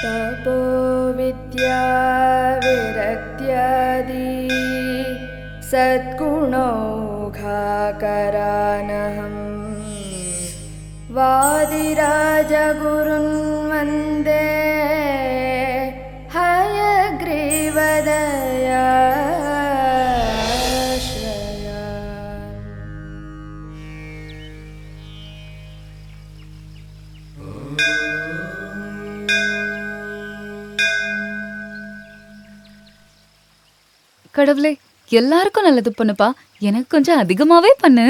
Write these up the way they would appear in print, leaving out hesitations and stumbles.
तपो विद्या विरक्त्यादि सद्गुणौघाकरानहं वादिराजगुरुन् वन्दे हयग्रीवदयाश्रयान्। கடவுளே, எல்லாருக்கும் நல்லது பண்ணுப்பா. எனக்கு கொஞ்சம் அதிகமாவே பண்ணு.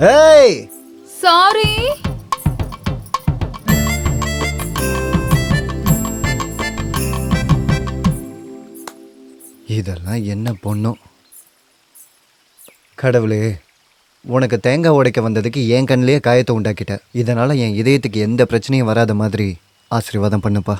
ஏய், சாரி. இதெல்லாம் என்ன பொண்ணும். கடவுளே, உனக்கு தேங்காய் உடைக்க வந்ததுக்கு என் கண்ணிலேயே காயத்தை உண்டாக்கிட்ட. இதனால என் இதயத்துக்கு எந்த பிரச்சனையும் வராத மாதிரி ஆசீர்வாதம் பண்ணுப்பா.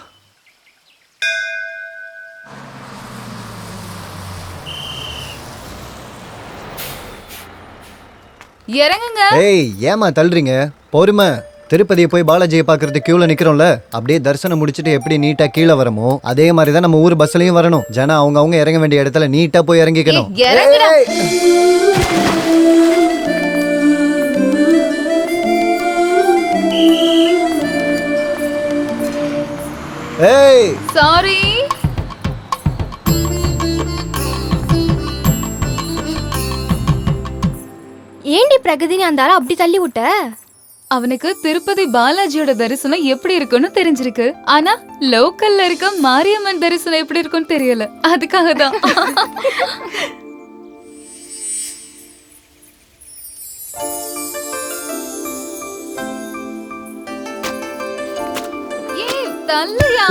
இறங்குங்க. ஏய், ஏமா தள்ளுறீங்க? பொறுமை. திருப்பதியை போய் பாலாஜியை பார்க்கறது கியூல நிக்கிறோம்ல, அப்படியே தரிசனம் முடிச்சுட்டு எப்படி நீட்டா கீழே வரமோ அதே மாதிரி தான் நம்ம ஊர் பஸ்லயும் வரணும். ஜனம் அவங்க இறங்க வேண்டிய இடத்துல நீட்டா போய் இறங்கிக்கணும். ஏய், சாரி. ஏண்டி பிரகதினி அந்த ஆளை அப்படி தள்ளி விட்ட? அவனுக்கு திருப்பதி பாலாஜியோட தரிசனம் எப்படி இருக்குன்னு தெரிஞ்சிருக்கு. ஆனா லோக்கல்ல இருக்க மாரியம்மன் தரிசனம் எப்படி இருக்குன்னு தெரியல. அதுக்காக தான். ஏய், தள்ளுயா.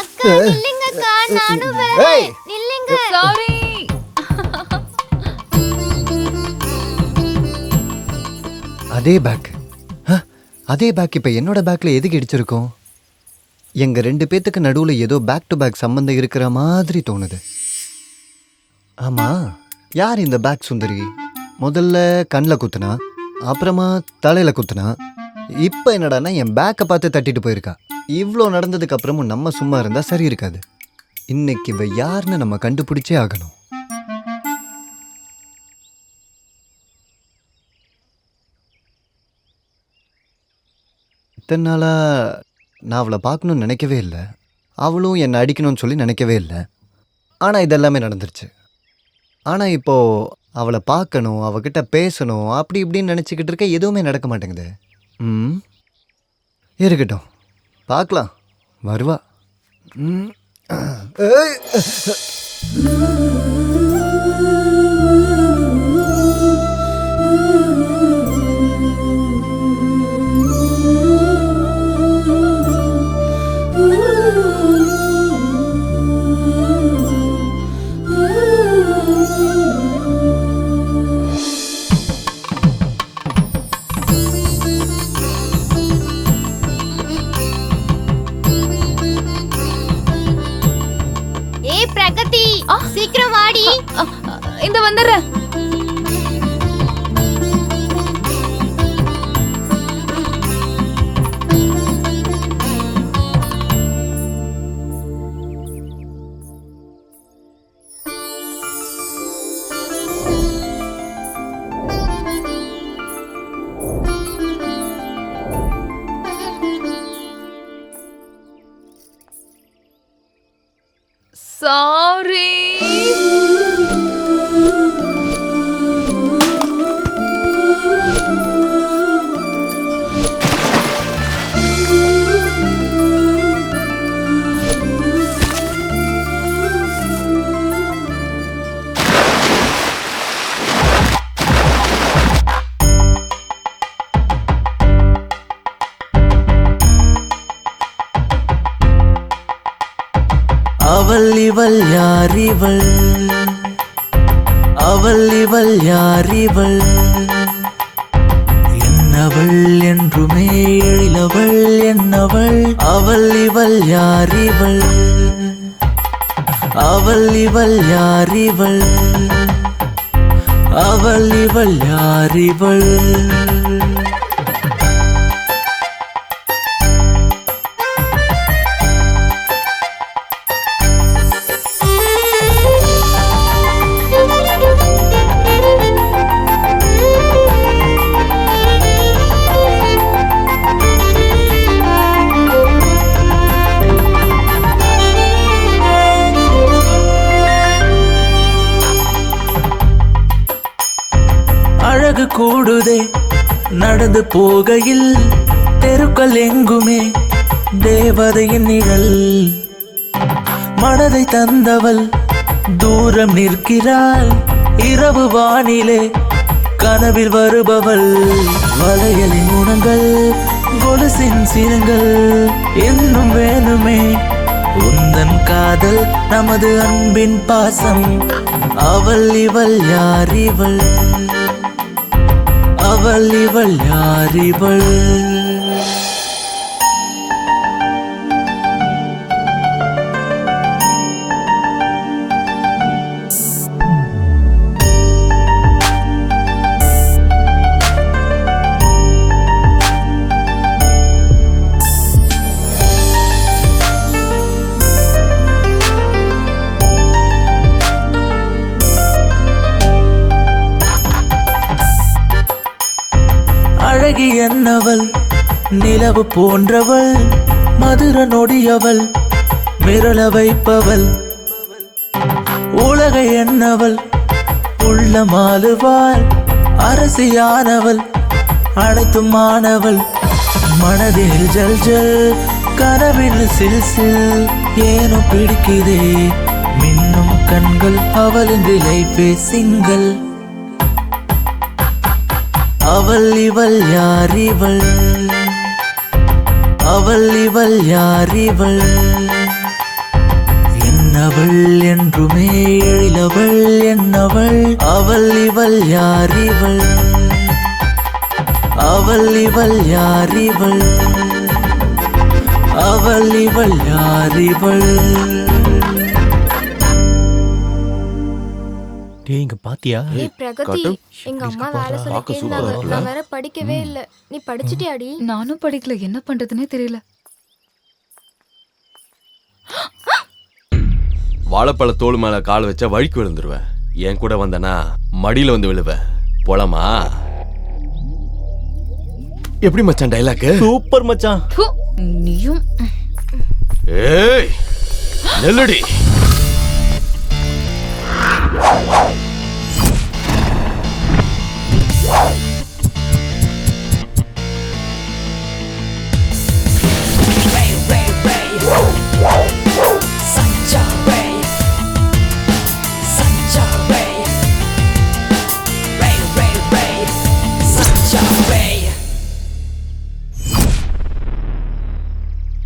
அக்கா நில்லுங்கக்கா, நானும் ஏய். வரேன். நில்லுங்க. சாரி. அதே பேக். அதே பேக் இப்போ என்னோட பேக்ல எதுக்கு இடிச்சிருக்கோம்? எங்க ரெண்டு பேத்துக்கு நடுவுல ஏதோ பேக் டு பேக் சம்பந்தம் இருக்கிற மாதிரி தோணுது. ஆமா, யார் இந்த பேக் சுந்தரி? முதல்ல கண்ணில் குத்துனா, அப்புறமா தலையில குத்துனா, இப்போ என்னடான்னா என் பேக்கை பார்த்து தட்டிட்டு போயிருக்கா. இவ்வளோ நடந்ததுக்கு அப்புறமும் நம்ம சும்மா இருந்தா சரி இருக்காது. இன்னைக்கு இவ யாருன்னு நம்ம கண்டுபிடிச்சே ஆகணும். இத்தனை நாளா நான் அவளை பார்க்கணுன்னு நினைக்கவே இல்லை. அவளும் என்னை அடிக்கணும்னு சொல்லி நினைக்கவே இல்லை. ஆனால் இதெல்லாமே நடந்துருச்சு. ஆனால் இப்போது அவளை பார்க்கணும், அவகிட்ட பேசணும், அப்படி இப்படின்னு நினச்சிக்கிட்டு இருக்க, எதுவுமே நடக்க மாட்டேங்குது. இருக்கட்டும், பார்க்கலாம், வருவா. ஏய். ஏய் பிரகதி, சீக்கிரம் வாடி. இந்த வந்துடுறேன். சாரி. அவள் இவள் யாரிவள் அவள் இவள் யாரிவள் என்னவள் என்றுமே எழிலவள் என்னவள் அவள் இவள் யாரிவள் அவள் இவள் யாரிவள் அவள் இவள் யாரிவள் அழகு கூடுதே நடந்து போகையில் தெருக்கள் எங்குமே தேவதையின் நிழல் மனதை தந்தவள் தூரம் நிற்கிறாள் இரவு வானிலே கனவில் வருபவள் வளையலின் குணங்கள் கொலுசின் சிரங்கள் இன்னும் வேணுமே உந்தன் காதல் நமது அன்பின் பாசம் அவள் இவள் யாரிவள் அவள் இவள் யாரிவள் அழகி என்னவள் நிலவு போன்றவள் மதுர நொடியவள் மிரள வைப்பவள் உலகை என்னவள் உள்ளமாளுவாள் அரசியானவள் அனைத்தும் மாணவள் மனதில் ஜல் ஜல் கனவில் சில் சில் ஏனோ பிடிக்குதே மின்னும் கண்கள் அவளின் லைஃபே சிங்கள் அவள் இவள் யாரிவள் அவள் இவள் யாரிவள் என்னவள் என்றுமே எழிலவள் என்னவள் அவள் இவள் யாரிவள் அவள் இவள் யாரிவள் அவள் இவள் யாரிவள் டேய் இங்க பாத்தியா ஏய் பிரகதி எங்க அம்மா வேலை சொல்லிட்டே இருந்தாங்க நான் வேற படிக்கவே இல்ல நீ படிச்சிட்டியாடி நானும் படிக்கல, என்ன பண்றதுன்னே தெரியல. வாழைப்பழ தோல் மேல கால் வச்சா வழுக்கி விழுந்துருவேன். என் கூட வந்தனா மடியில வந்து விழுவேன். போலாமா? எப்படி மச்சான் டைலாக்? சூப்பர் மச்சான். ப்பு, நீயும் ஏய் நெல்லடி.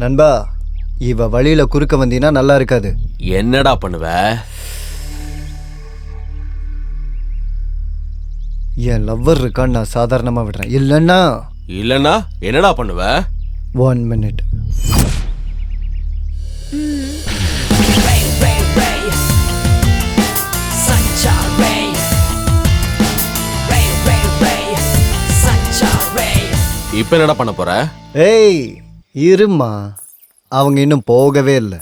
நண்பா, இவ வழியில குறுக்க வந்தீனா நல்லா இருக்காது. என்னடா பண்ணுவ? என் லவ்வர் இருக்கான்னு நான் சாதாரணமா விடுறேன். இல்லன்னா என்னடா பண்ணுவ? 1 minute. இப்ப என்னடா பண்ண போற? ஏய் இருமா, அவங்க இன்னும் போகவே இல்லை.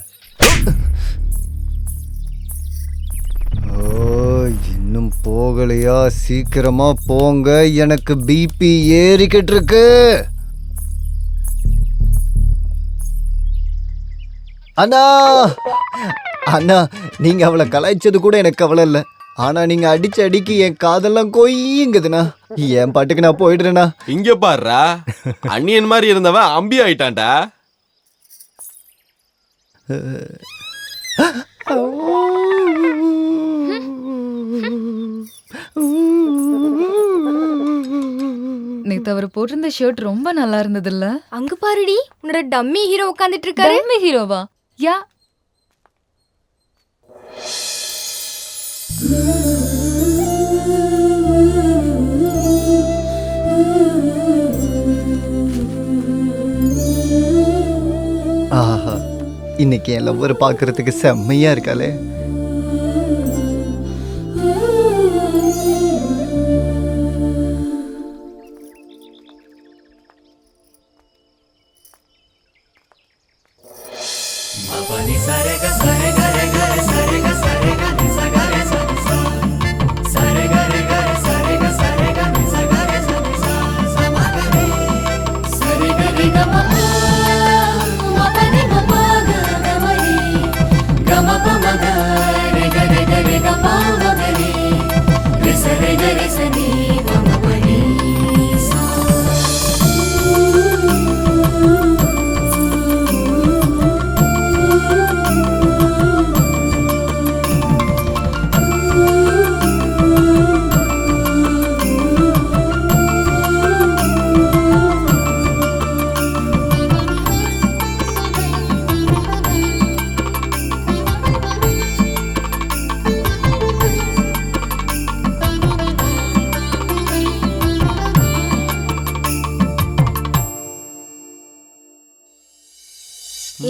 ஓ, இன்னும் போகலையா? சீக்கிரமா போங்க, எனக்கு பிபி ஏறிக்கிட்டு இருக்கு. அண்ணா அண்ணா, நீங்க அவளை கலாய்ச்சது கூட எனக்கு கவலை இல்லை. ஆனா நீங்க அடிச்ச அடிக்கு என் காதெல்லாம் கொய்யுங்குதுண்ணா. என் பாட்டுக்கு நான் போயிடுறேண்ணா. இங்க பாருடா, அண்ணியன் மாதிரி இருந்தவன் அம்பி ஆயிட்டான்டா. நேத்து அவர் போட்டிருந்த ஷர்ட் ரொம்ப நல்லா இருந்தது இல்ல? அங்க பாருடி உன்னோட டம்மி ஹீரோ உட்கார்ந்துட்டு இருக்காரு. டம்மி ஹீரோவா? யா ஆஹா, இன்னைக்கு என் லவ்வர் பார்க்கறதுக்கு செம்மையா இருக்காளே.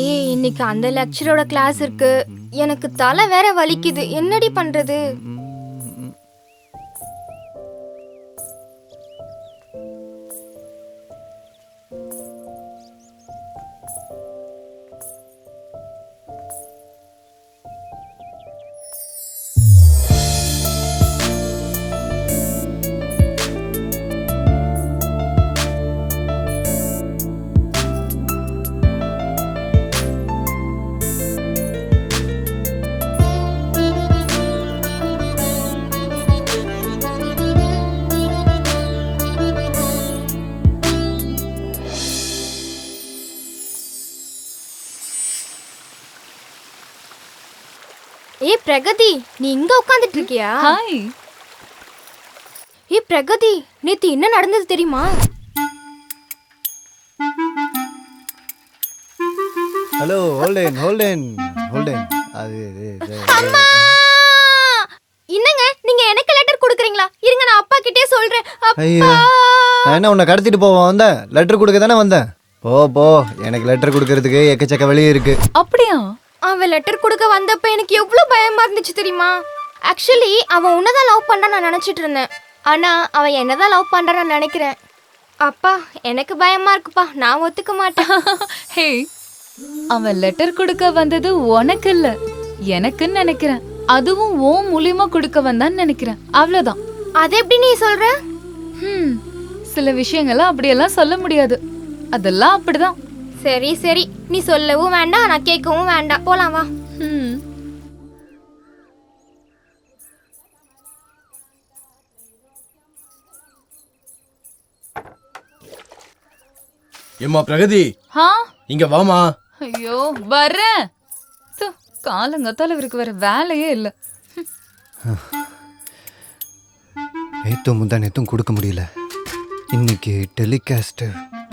ஏய், இன்னைக்கு அந்த லெக்சரோட கிளாஸ் இருக்கு. எனக்கு தலை வேற வலிக்குது. என்னடி பண்றது? ஏய் பிரகதி, நீ இங்க உட்கார்ந்துட்டு இருக்கியா? ஹாய். ஏய் பிரகதி, நேத்து என்ன நடந்தது தெரியுமா? Hello, Holden. அது அம்மா! என்னங்க நீங்க எனக்கு லெட்டர் கொடுக்குறீங்களா? இருங்க நான் அப்பா கிட்டே சொல்றேன். ஐயோ, அப்பா! நான் என்ன உன்னை கடத்திட்டு போவா வந்தேன்? லெட்டர் கொடுக்க தானே வந்தேன். போ, எனக்கு லெட்டர் கொடுக்கறதுக்கு எக்கச்சக்க வழி இருக்கு. அப்படியா? அவன் லெட்டர் கொடுக்க வந்தப்ப எனக்கு எவ்வளவு பயமா இருந்துச்சு தெரியுமா? ஆக்சுவலி அவன் உன்னதான் லவ் பண்றான் நான் நினைச்சிட்டு இருந்தேன். ஆனா அவன் என்னதான் லவ் பண்றான் நான் நினைக்கிறேன். அப்பா எனக்கு பயமா இருக்குப்பா, நான் ஒத்துக்க மாட்டேன். ஹே, அவன் லெட்டர் கொடுக்க வந்தது உனக்கு இல்ல, எனக்குன்னு நினைக்கிறேன். அதுவும் ஓ மூலியமா கொடுக்க வந்தான்னு நினைக்கிறேன். அவ்வளவுதான். அது எப்படி நீ சொல்ற? சில விஷயங்களை அப்படியெல்லாம் சொல்ல முடியாது. அதெல்லாம் அப்படிதான். சரி சரி, நீ சொல்லவும் வேண்டாம், நான் கேட்கவும் வேண்டாம். போலாம் வா. ஏம்மா பிரகதி, ஹா, இங்க வாமா. ஐயோ வர்றேன். காலங்கத்தால இவருக்கு வேற வேலையே இல்ல. நேத்தும் முந்தா நேத்தும் கொடுக்க முடியல. இன்னைக்கு டெலிகாஸ்ட்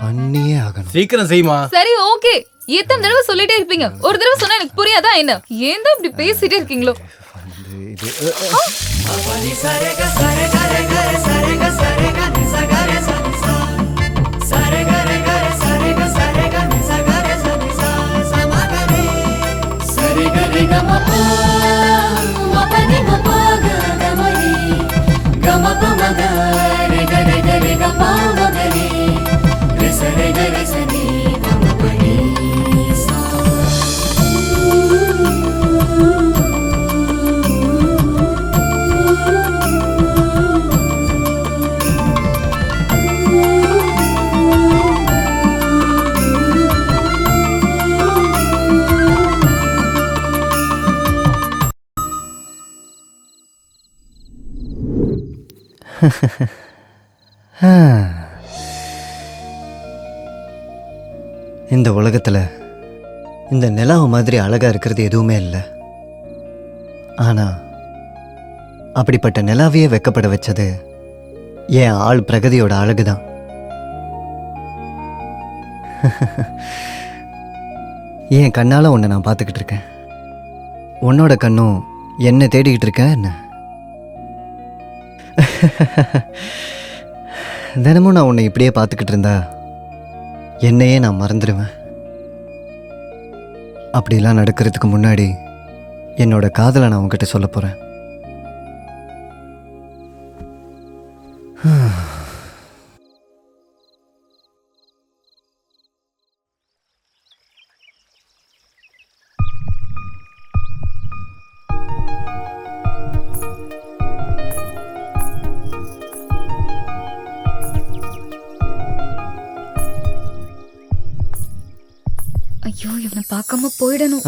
பண்ணியே ஆகணும். சீக்கிரம் செய்யுமா. சரி ஓகே, எத்தனை தடவை சொல்லிட்டே இருப்பீங்க? ஒரு தடவை சொன்னா எனக்கு புரியாதா என்ன? ஏன் தான் இப்படி பேசிட்டே இருக்கீங்களோ? இந்த உலகத்துல இந்த நிலாவை மாதிரி அழகா இருக்கிறது எதுவுமே இல்லை. ஆனா அப்படிப்பட்ட நிலாவையே வெக்கப்பட வச்சது என் ஆள் பிரகதியோட அழகுதான். என் கண்ணால உன்னை நான் பார்த்துக்கிட்டு இருக்கேன். உன்னோட கண்ணும் என்ன தேடிக்கிட்டு இருக்க என்ன? தினமும் நான் உன்னை இப்படியே பார்த்துக்கிட்டு இருந்தா என்னையே நான் மறந்துடுவேன். அப்படிலாம் நடக்கிறதுக்கு முன்னாடி என்னோட காதலை நான் உன்கிட்ட சொல்ல போகிறேன். ஐயோ இவனை பார்க்காம போயிடணும்.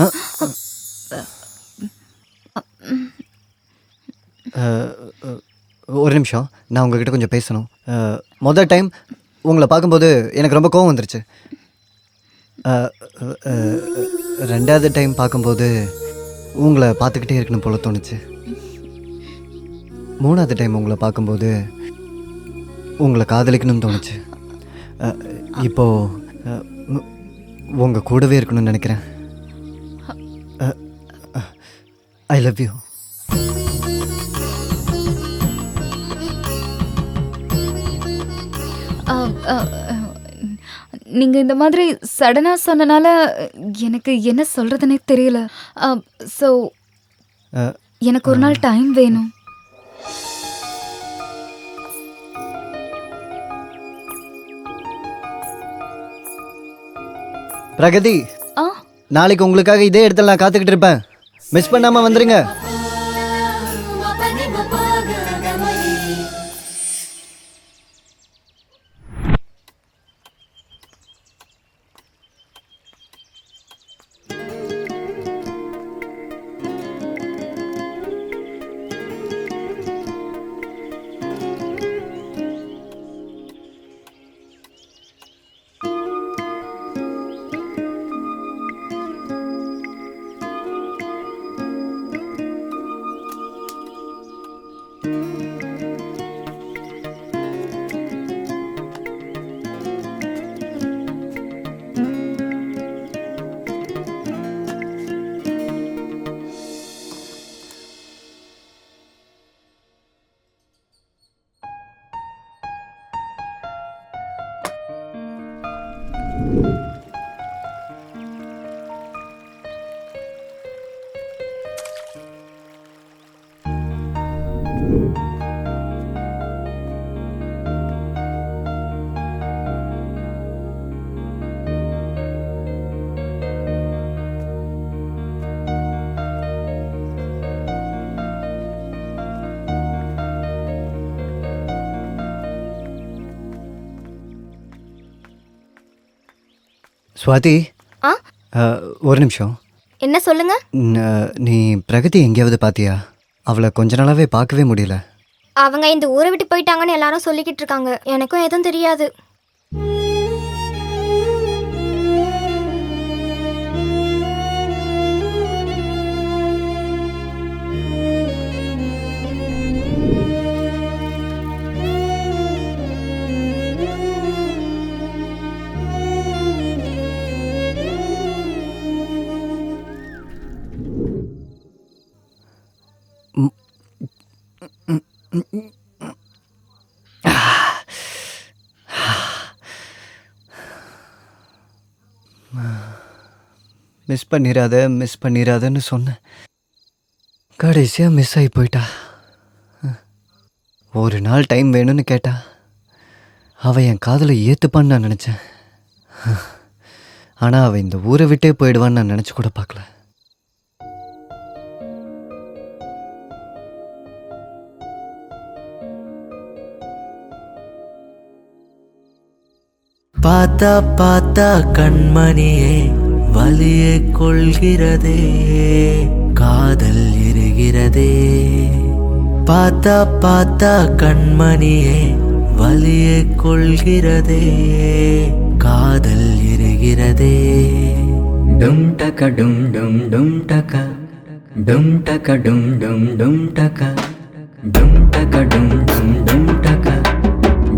ஒரு நிமிஷம், நான் உங்ககிட்ட கொஞ்சம் பேசணும். முதல் டைம் உங்களை பார்க்கும்போது எனக்கு ரொம்ப கோவம் வந்துருச்சு. ரெண்டாவது டைம் பார்க்கும்போது உங்களை பார்த்துக்கிட்டே இருக்கணும் போல தோணுச்சு. மூணாவது டைம் உங்களை பார்க்கும்போது உங்களை காதலிக்கணும்னு தோணுச்சு. இப்போது உங்கள் கூடவே இருக்கணும்னு நினைக்கிறேன். I love you. நீங்க இந்த மாதிரி சடனா சொன்னனால எனக்கு என்ன சொல்றதுன்னே தெரியல. ஸோ எனக்கு ஒரு நாள் டைம் வேணும். பிரகதி, நாளைக்கு உங்களுக்காக இதே இடத்துல நான் காத்துக்கிட்டு இருப்பேன். மிஸ் பண்ணாம வந்துருங்க. ஸ்வாதி, ஒரு நிமிஷம். என்ன சொல்லுங்க? நீ பிரகதி எங்கேயாவது பார்த்தியா? அவளை கொஞ்ச நாளாவே பார்க்கவே முடியல. அவங்க இந்த ஊரை விட்டு போயிட்டாங்கன்னு எல்லாரும் சொல்லிக்கிட்டு இருக்காங்க. எனக்கும் எதுவும் தெரியாது. மிஸ் பண்ணிடாதன்னு சொன்னேன். கடைசியாக மிஸ் ஆகி போயிட்டா. ஒரு நாள் டைம் வேணும்னு கேட்டா. அவள் என் காதலை ஏற்றுப்பான்னு நான் நினச்சேன். ஆனால் அவள் இந்த ஊரை விட்டே போயிடுவான்னு நான் நினச்சி கூட பார்க்கல. பார்த்தா பார்த்தா கண்மணியே வலியை கொள்கிறதே, காதல் எரிகிறதே. பார்த்தா பார்த்தா கண்மணியே வலியை கொள்கிறதே, காதல் எரிகிறதே. டும் டக டும் டும் டும் டக டும் டக டும் டும் டும் டக டும் டக டும் டும் டும் டக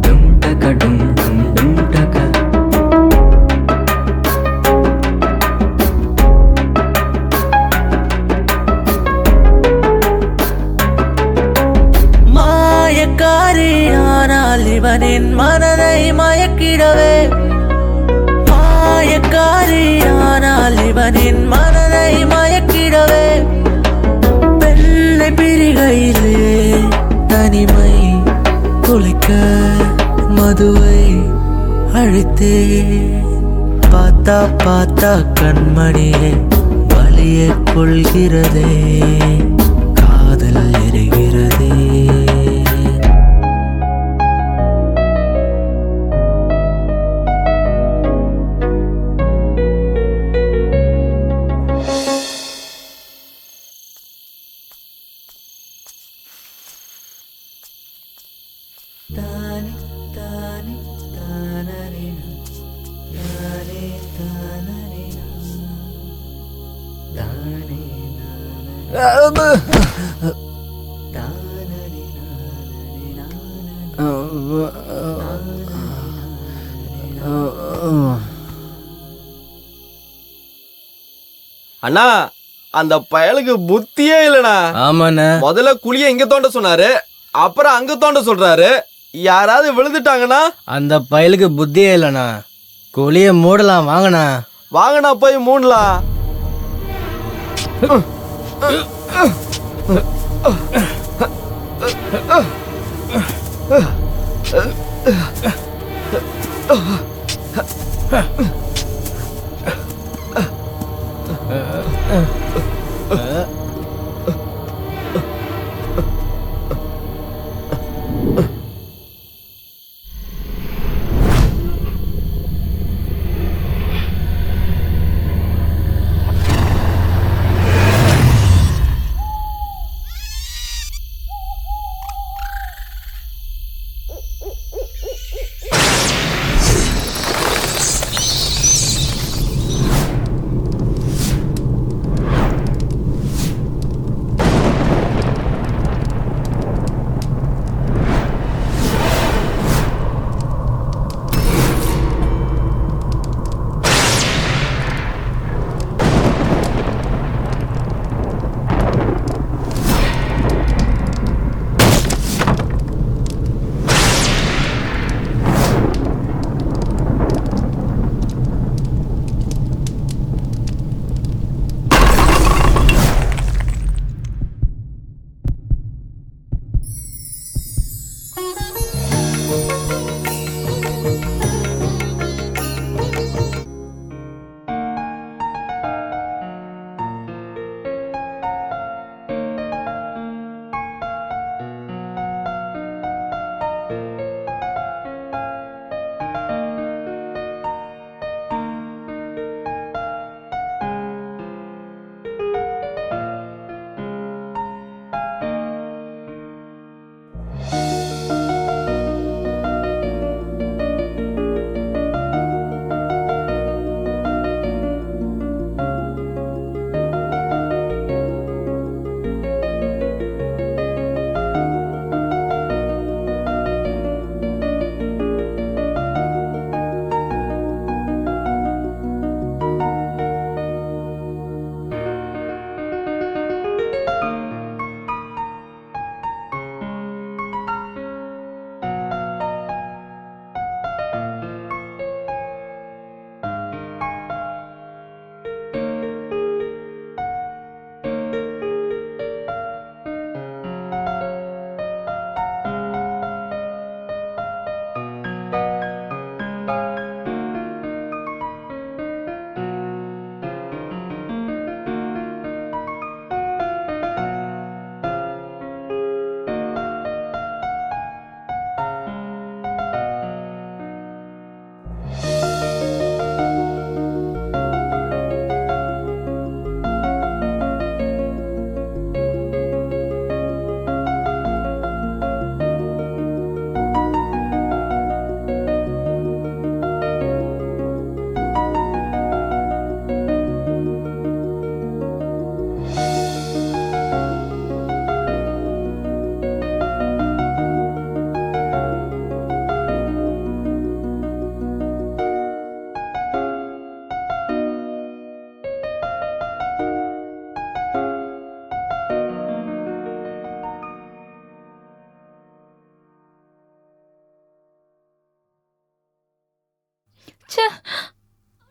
டும் டக டும் டும் டும் டக. நான் என் மனதை மயக்கிடவே பெண்ணை பிரிகையிலே தனிமை குலைக்க மதுவை அழைத்தே பார்த்தா பார்த்தா கண்மணியே வலியை கொள்கிறதே காதல் எரிகிறதே அண்ணா அந்த பயலுக்கு புத்தியே இல்லண்ணா. ஆமாண்ணா. முதல்ல குழிய இங்க தோண்ட சொன்னாரு, அப்புறம் அங்க தோண்ட சொல்றாரு. யாராவது விழுந்துட்டாங்கன்னா? அந்த பயலுக்கு புத்தியே இல்லைண்ணா. குழிய மூடலாம் வாங்கண்ணா. வாங்கண்ணா போய் மூடலாம்.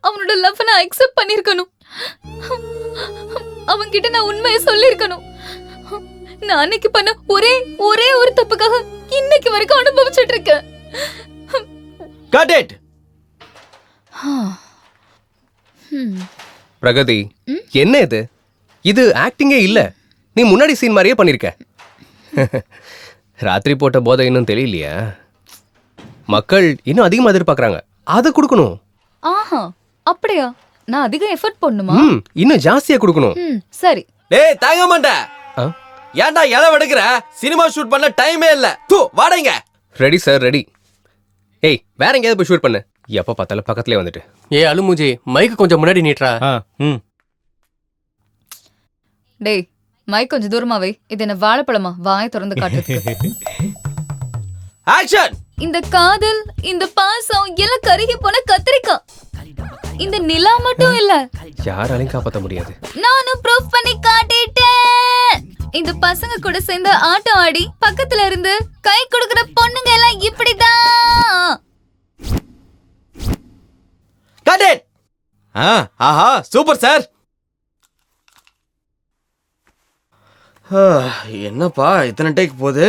அவனோட லவ் நான் அக்செப்ட் பண்ணிருக்கணும். அவன்கிட்ட நான் உண்மையை சொல்லிருக்கணும். நான் அன்னைக்கு பண்ண ஒரே ஒரு தப்புக்காக இன்னைக்கு வரைக்கும் அனுபவிச்சுட்டு இருக்கேன். Cut it. பிரகதி, என்ன இது? இது ஆக்டிங்கே இல்ல. நீ முன்னாடி சீன் மாதிரியே பண்ணிருக்க. ராத்திரி போட்ட போதை இன்னும் தெரியலையா? மக்கள் இன்னும் அதிகமா எதிர்பார்க்கறாங்க. அதை கொடுக்கணும். ஆஹா, அப்படியா? நான் அதிக எஃபர்ட் பண்ணுமா? இன்னும் ஜாஸ்தியா கொடுக்கணும். சரி. டேய் தாங்க மாட்டேன். ஏன்டா இளவு எடுக்கிற? சினிமா ஷூட் பண்ண டைமே இல்ல. தூ வாடங்க. Ready sir, ready. ஏய், வேற எங்கேயாவது போய் ஷூட் பண்ணு. எப்ப பார்த்தாலும் பக்கத்துலயே வந்துட்டு. ஏ அலுமூஜி, மைக்கு கொஞ்சம் முன்னாடி நீட்றா. டேய், மைக் கொஞ்சம் தூரமா வை. இது என்ன வாழைப்பழமா? வாயை திறந்து காட்டுறதுக்கு. ஆக்ஷன். இந்த காதல், இந்த பாசம் எல்லாம் கருகி போன கத்திரிக்காய். இந்த நிலா மட்டும் இல்ல, யாராலையும் காப்பாற்ற முடியாது. நானும் ப்ரூஃப் பண்ணி காட்டிட்டேன். இந்த பசங்க கூட சேர்ந்து ஆட்டம் ஆடி பக்கத்துல இருந்து கை கொடுக்கிற பொண்ணுங்க எல்லாம் இப்படிதான். Cut it. ஆஹா சூப்பர் சார். என்னப்பா இத்தனை டேக் போகுது?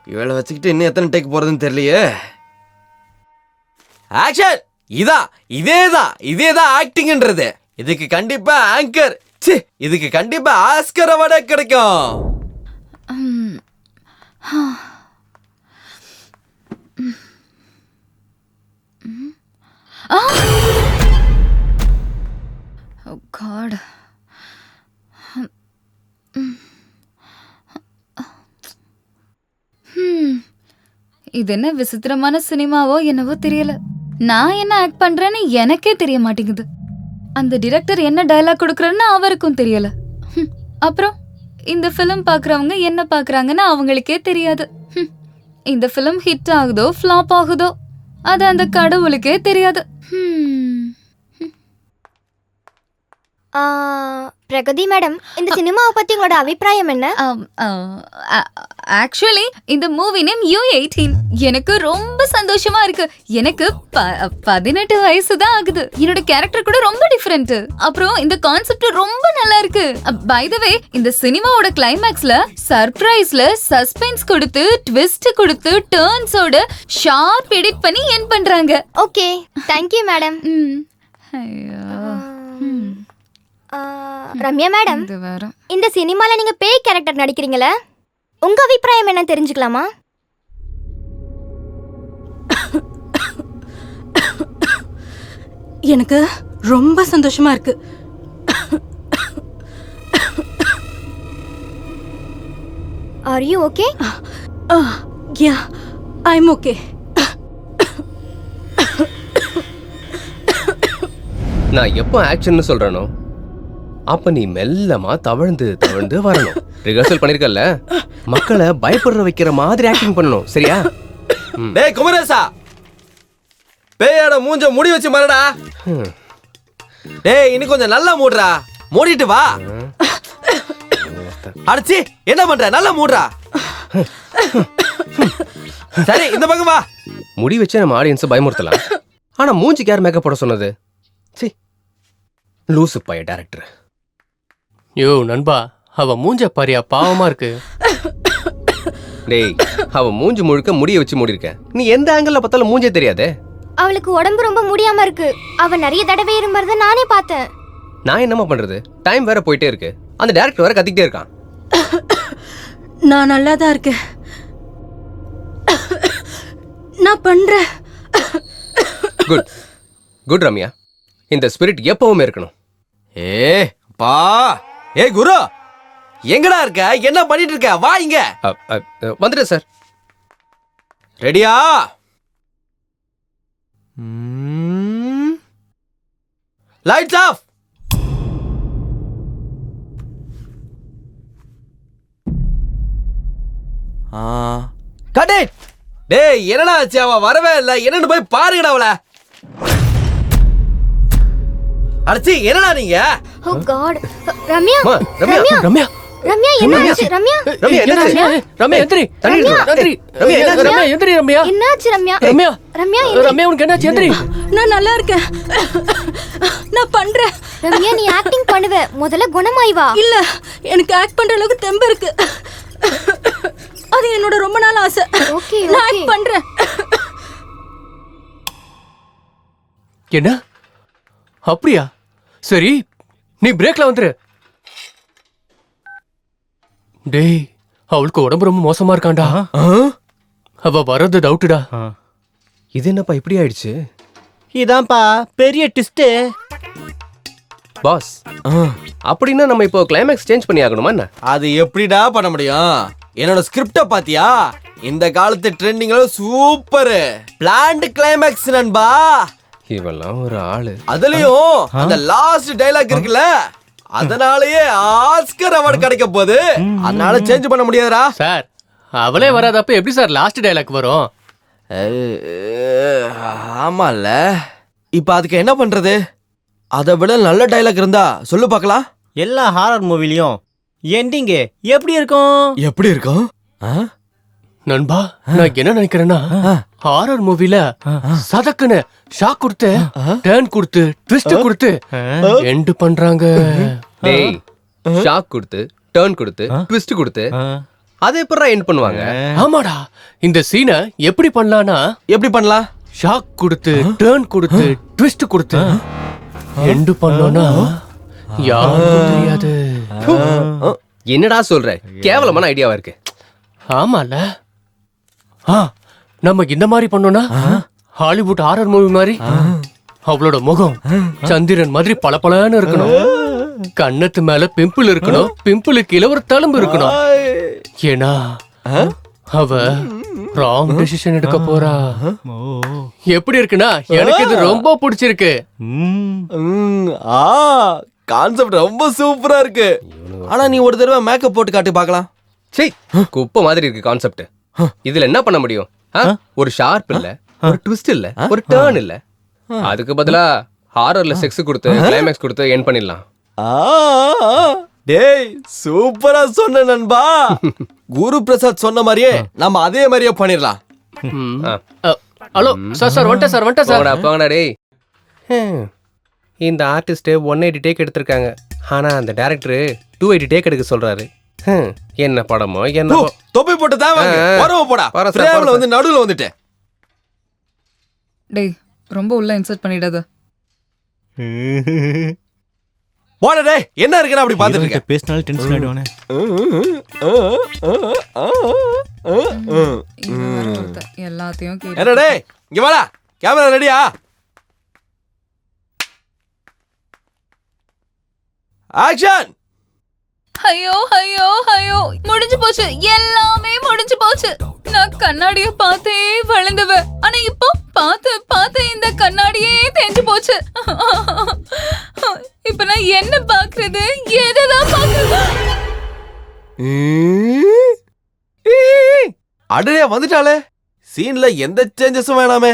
இவளை வச்சுக்கிட்டு இன்னும் எத்தனை டேக் போறதுன்னு தெரியலையே. ஆக்ஷன். இதேதான் ஆக்டிங்ன்றது. இதுக்கு கண்டிப்பா ஆங்கர், இதுக்கு கண்டிப்பா ஆஸ்கர் அவார்டு கிடைக்கும். Oh God. இது என்ன விசித்திரமான சினிமாவோ என்னவோ தெரியல. நான் என்ன ஆக்ட் பண்றேன்னு எனக்கே தெரிய மாட்டேங்குது. அந்த டிரெக்டர் என்ன டயலாக் கொடுக்கறன்னு அவருக்கும் தெரியல. அப்புறம் இந்த ஃபிலிம் பாக்குறவங்க என்ன பாக்குறாங்கன்னு அவங்களுக்கே தெரியாது. இந்த ஃபிலிம் ஹிட் ஆகுதோ ஃப்ளாப் ஆகுதோ அது அந்த கடவுளுக்கே தெரியாது. பிரகதி மேடம், இந்த சினிமாவை பத்தி உங்களோட அபிப்பிராயம் என்ன? ஆக்சுவலி இந்த மூவி நேம் U18. எனக்கு ரொம்ப சந்தோஷமா இருக்கு. எனக்கு 18 வயசு தான் ஆகுது. என்னோட கேரக்டர் கூட ரொம்ப டிஃபரெண்ட். அப்புறம் இந்த கான்செப்ட் ரொம்ப நல்லா இருக்கு. பை தி வே, இந்த சினிமாவோட கிளைமேக்ஸ்ல சர்ப்ரைஸ்ல சஸ்பென்ஸ் கொடுத்து ட்விஸ்ட் கொடுத்து டர்ன்ஸோட ஷார்ப் எடிட் பண்ணி எண்ட் பண்றாங்க. Okay, thank you madam. Ramya madam, இந்த சினிமால நீங்க பேய் கேரக்டர் நடிக்கிறீங்களே, உங்க அபிப்பிராயம் என்ன தெரிஞ்சுக்கலாமா? எனக்கு ரொம்ப சந்தோஷமா இருக்கு. Are you okay? Yeah, I am okay. நான் எப்போ ஆக்ஷன்னு சொல்றேனோ அப்ப நீ மெல்லமா தவழ்ந்து வரணும். ரிஹர்சல் பண்ணிருக்கல, மக்களை பயப்படுற வைக்கிற மாதிரி ஆக்டிங் பண்ணணும். சரியா? டேய் குமரேசா, பேயோட மூஞ்ச முடி வச்சு மறடா. டேய் இன்னும் கொஞ்சம் நல்லா மூடுறா. மூடிட்டு வா. அடச்சி, என்ன பண்ற? நல்லா மூடுறா. சரி, இந்த பக்கம் வா. முடி வச்சு நம்ம ஆடியன்ஸை பயமுறுத்தலாம். ஆனா மூஞ்சிக்கு யார் மேக்கப் போட சொன்னது? சி, லூசு பைய டைரக்டர். யோ நண்பா, அவ மூஞ்ச பாரியா, பாவமா இருக்கு. டேய், அவ மூஞ்சி முழுக்க முடிய வச்சு மூடிருக்க. நீ எந்த ஆங்கிள் பார்த்தாலும் மூஞ்சே தெரியாதே. அவளுக்கு உடம்பு ரொம்ப முடியாம இருக்கு. அவ நிறைய தடவை இருமறத நானே பார்த்தேன். நான் என்னமா பண்றது? டைம் வேற போயிட்டே இருக்கு. அந்த டைரக்டர் வேற கத்திக்கிட்டே இருக்கான். நான் நல்லா தான் இருக்கேன். நான் பண்றேன். குட் குட் ரம்யா, இந்த ஸ்பிரிட் எப்பவுமே இருக்கணும். பா, குரு எங்கடா இருக்க? என்ன பண்ணிட்டு இருக்க? வா இங்க. வந்துட்டேன் சார். ரெடியா? Lights off. Cut it. டேய் என்னடா ஆச்சு? அவ வரவே இல்ல. என்னன்னு போய் பாருங்கடா அவளை. அடச்சி, என்னடா நீங்க? ஓ காட். ரம்யா, ரம்யா, ரம்யா, ரம்யா என்னாச்சு? ரம்யா, ரம்யா என்னாச்சு? ரம்யா எந்திரி. ரம்யா என்னாச்சு? ரம்யா எந்திரி. ரம்யா என்னாச்சு? ரம்யா, ரம்யா ரம்யா, ரம்யா உனக்கு என்னாச்சு? எந்திரி. நான் நல்லா இருக்கேன். நான் பண்றேன். ரம்யா நீ ஆக்டிங் பண்ணுவ, முதல்ல குணமாய் வா. இல்ல, எனக்கு ஆக்ட் பண்ற அளவுக்கு தெம்பு இருக்கு. அது என்னோட ரொம்ப நாள் ஆசை. ஓகே நான் ஓகே ஆக்ட் பண்றேன். என்ன அப்படியா? சரி, நீ பிரேக்ல வந்துரு. டேய், அவளுக்கு உடம்பு ரொம்ப மோசமா இருக்காண்டா. அவ வர்றது டவுட்டுடா. இது என்னப்பா இப்படி ஆயிடுச்சு? இதான்ப்பா பெரிய ட்விஸ்ட். பாஸ், அப்படின்னா நம்ம இப்போ கிளைமேக்ஸ் சேஞ்ச் பண்ணி ஆகணுமா என்ன? அது எப்படிடா பண்ண முடியும்? என்னோட ஸ்கிரிப்ட பாத்தியா? இந்த காலத்து ட்ரெண்டிங்ல சூப்பர் பிளான்ட் கிளைமேக்ஸ் நண்பா. இவெல்லாம் ஒரு ஆளு. அதுலயும் அந்த லாஸ்ட் டைலாக் இருக்குல்ல, அதனாலயே ஆஸ்கர் அவார்டு கிடைக்க போகுது. அதனால சேஞ்ச் பண்ண முடியாதுடா சார். அவளே வராதப்ப எப்படி சார் லாஸ்ட் டைலாக் வரும்? ஆமால. இப்ப அதுக்கு என்ன பண்றது? அதை விட நல்ல டைலாக் இருந்தா சொல்லு பார்க்கலாம். எல்லா ஹாரர் மூவிலையும் எண்டிங் எப்படி இருக்கும்? எப்படி இருக்கும் நண்பா? நான் என்ன நினைக்கிறேன்னா, ஹாரர் மூவில சதக்குன்னு ஷாக் கொடுத்து, டர்ன் கொடுத்து, ட்விஸ்ட் கொடுத்து எண்ட் பண்றாங்க. டேய், ஷாக் கொடுத்து, டர்ன் கொடுத்து, ட்விஸ்ட் கொடுத்து அதை எப்பறா எண்ட் பண்ணுவாங்க? ஆமாடா, இந்த சீனை எப்படி பண்ணலாம்னா, எப்படி பண்ணலாம்? ஷாக் கொடுத்து, டர்ன் கொடுத்து, ட்விஸ்ட் கொடுத்து எண்ட் பண்ணோம்னா யாருக்கும் தெரியாது. என்னடா சொல்ற? கேவலமான ஐடியாவா இருக்கு. ஆமால. நம்ம இந்த மாதிரி பண்ணோம்னா ஹாலிவுட் ஹாரர் மூவி மாதிரி அவளோட முகம் சந்திரன் மாதிரி பளபளன்னு இருக்கணும். கண்ணத்து மேல பிம்பிள் இருக்கணும், பிம்பிளுக்கு கீழே ஒரு தழும்பு இருக்கணும். ஏன்னா அவ ராங் டெசிஷன் எடுக்க போறா. எப்படி இருக்குன்னா, எனக்கு இது ரொம்ப பிடிச்சிருக்கு. கான்செப்ட் ரொம்ப சூப்பரா இருக்கு. ஆனா நீ ஒரு தடவை மேக்கப் போட்டு காட்டி பார்க்கலாம். சீ, குப்பை மாதிரி இருக்கு கான்செப்ட். இதுல என்ன பண்ண முடியும்? ஒரு ஷார்ப் இல்ல, ஒரு ட்விஸ்ட் இல்ல, ஒரு டர்ன் இல்ல. அதுக்கு பதிலா ஹாரர்ல செக்ஸ் கொடுத்து கிளைமேக்ஸ் கொடுத்து எண்ட் பண்ணிடலாம். டேய், சூப்பரா சொன்ன நண்பா. குரு பிரசாத் சொன்ன மாதிரியே நம்ம அதே மாதிரியே பண்ணிடலாம். ஹலோ சார், வந்துட்டேன் சார். போங்கடா டேய். இந்த ஆர்டிஸ்ட் 180 டேக் எடுத்திருக்காங்க. ஆனா அந்த டைரக்டர் 280 டேக் எடுக்க சொல்றாரு. என்ன படமோ என்ன. தொப்பி போட்டு தான் வரவ போடா. ஃப்ரேம்ல வந்து நடுவுல வந்துட்டே. டேய், ரொம்ப உள்ள இன்சர்ட் பண்ணிடாத. போடா டேய், என்ன இருக்குன்னு அப்படி பாத்துட்டு இருக்க? பேசினாலும் டென்ஷன் ஆயிடுவானே. எல்லாத்தையும் என்ன டேய், இங்க வாடா. கேமரா ரெடியா? ஆக்ஷன். ஐயோ ஐயோ ஐயோ, முடிஞ்சு போச்சு, எல்லாமே முடிஞ்சு போச்சு. நான் கண்ணாடிய பார்த்தே வளர்ந்தவ, ஆனா இப்போ பார்த்து இந்த கண்ணாடியே தேஞ்சு போச்சு. இப்ப நான் என்ன பாக்குறது, எதான் பாக்குறது? அடடே, வந்துட்டாளே. சீன்ல எந்த சேஞ்சஸும் வேணாமே,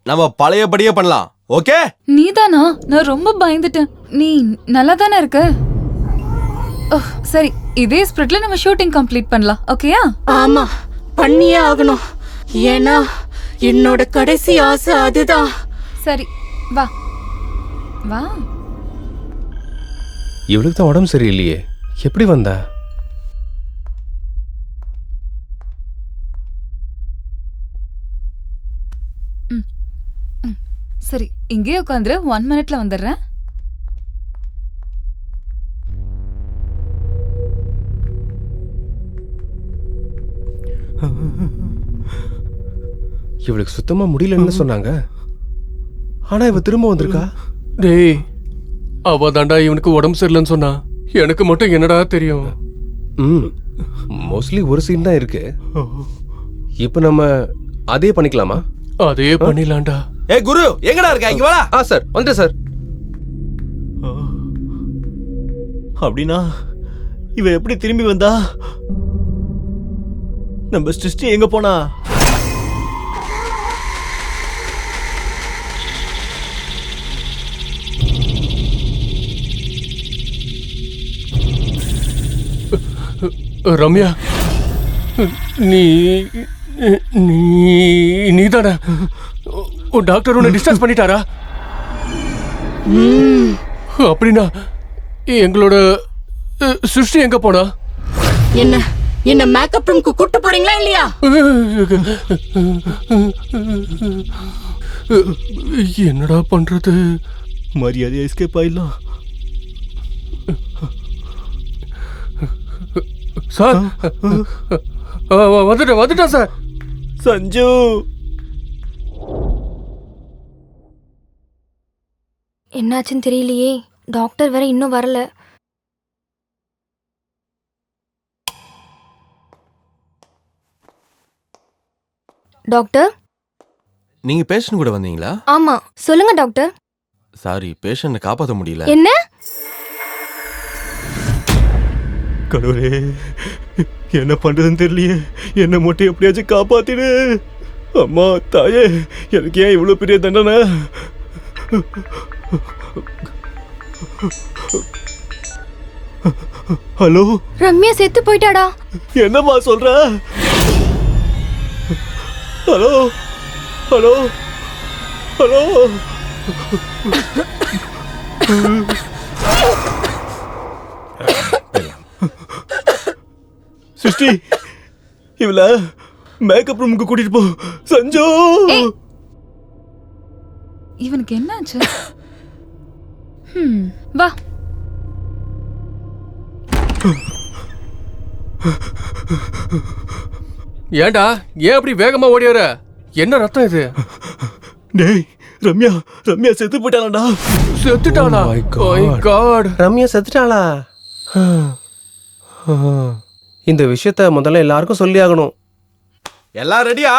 நம்ம பழையபடியே பண்ணலாம். ஓகே? நீதானா? நான் ரொம்ப பயந்துட்டேன். நீ நல்லா தானே இருக்க? சரி, இதே ஸ்பிரிட்ல நம்ம ஷூட்டிங் கம்ப்ளீட் பண்ணலாம். ஓகேயா? ஆமா, பண்ணியே ஆகணும். ஏன்னா என்னோட கடைசி ஆசை அதுதான். சரி, வா வா. இவளுக்கு தான் உடம்பு சரியில்லையே, எப்படி வந்தா? சரி, இங்கே உட்காந்துரு. 1 மினிட்ல வந்துடுறேன். இவளுக்கு சுத்தமா முடியலன்னு சொன்னாங்க. ஆனா இவ திரும்ப வந்திருக்கா. டேய், அவ தாண்டா இவனுக்கு உடம்பு சரியில்லைன்னு சொன்னா. எனக்கு மட்டும் என்னடா தெரியும்? மோஸ்ட்லி ஒரு சீன் தான் இருக்கு. இப்போ நம்ம அதே பண்ணிக்கலாமா? அதே பண்ணிடலாம்டா. ஏய் குரு, எங்கடா இருக்க? இங்க வாடா. சார், வந்துட்டேன் சார். அப்படின்னா இவ எப்படி திரும்பி வந்தா? நம்ம சிருஷ்டி எங்க போனா? ரம்யா, நீதானே? டாக்டர் உன்னை டிஸ்சார்ஜ் பண்ணிட்டாரா? அப்படின்னா எங்களோட சிருஷ்டி எங்க போனா? என்ன மேக்கப் ரூம்க்கு கூட்டு போறீங்களா இல்லையா? என்னடா பண்றது? மரியாதை எஸ்கேப் ஆயிடலாம். சார் வந்துட்டேன் சார். சஞ்சு, என்னாச்சுன்னு தெரியலையே. டாக்டர் வேற இன்னும் வரல. டாக்டர், நீங்க பேஷண்ட் கூட வந்தீங்களா? ஆமா, சொல்லுங்க டாக்டர். சாரி, பேஷண்ட்டை காப்பாற்ற முடியல. என்ன? கடவுளே, என்ன பண்றதுன்னு தெரியலையே. என்ன மட்டும் எப்படியாச்சும் காப்பாத்திடு. அம்மா தாயே, எனக்கு ஏன் இவ்வளவு பெரிய தண்டனை? ஹலோ, ரம்யா செத்து போயிட்டாடா. என்னம்மா சொல்ற? Hello hello hello. சிருஷ்டி, இவள மேக்கப் ரூமுக்கு கூட்டிட்டு போ. சஞ்சு, இவனுக்கு என்னாச்சு? வா. ஏன்டா ஏன் அப்படி வேகமா ஓடியார? என்ன ரத்தம் இது? டேய், ரம்யா ரம்யா செத்து போயிட்டாளா? செத்துட்டாளா? My God. ரம்யா செத்துட்டாளா? இந்த விஷயத்த முதல்ல எல்லாருக்கும் சொல்லி ஆகணும். எல்லாம் ரெடியா?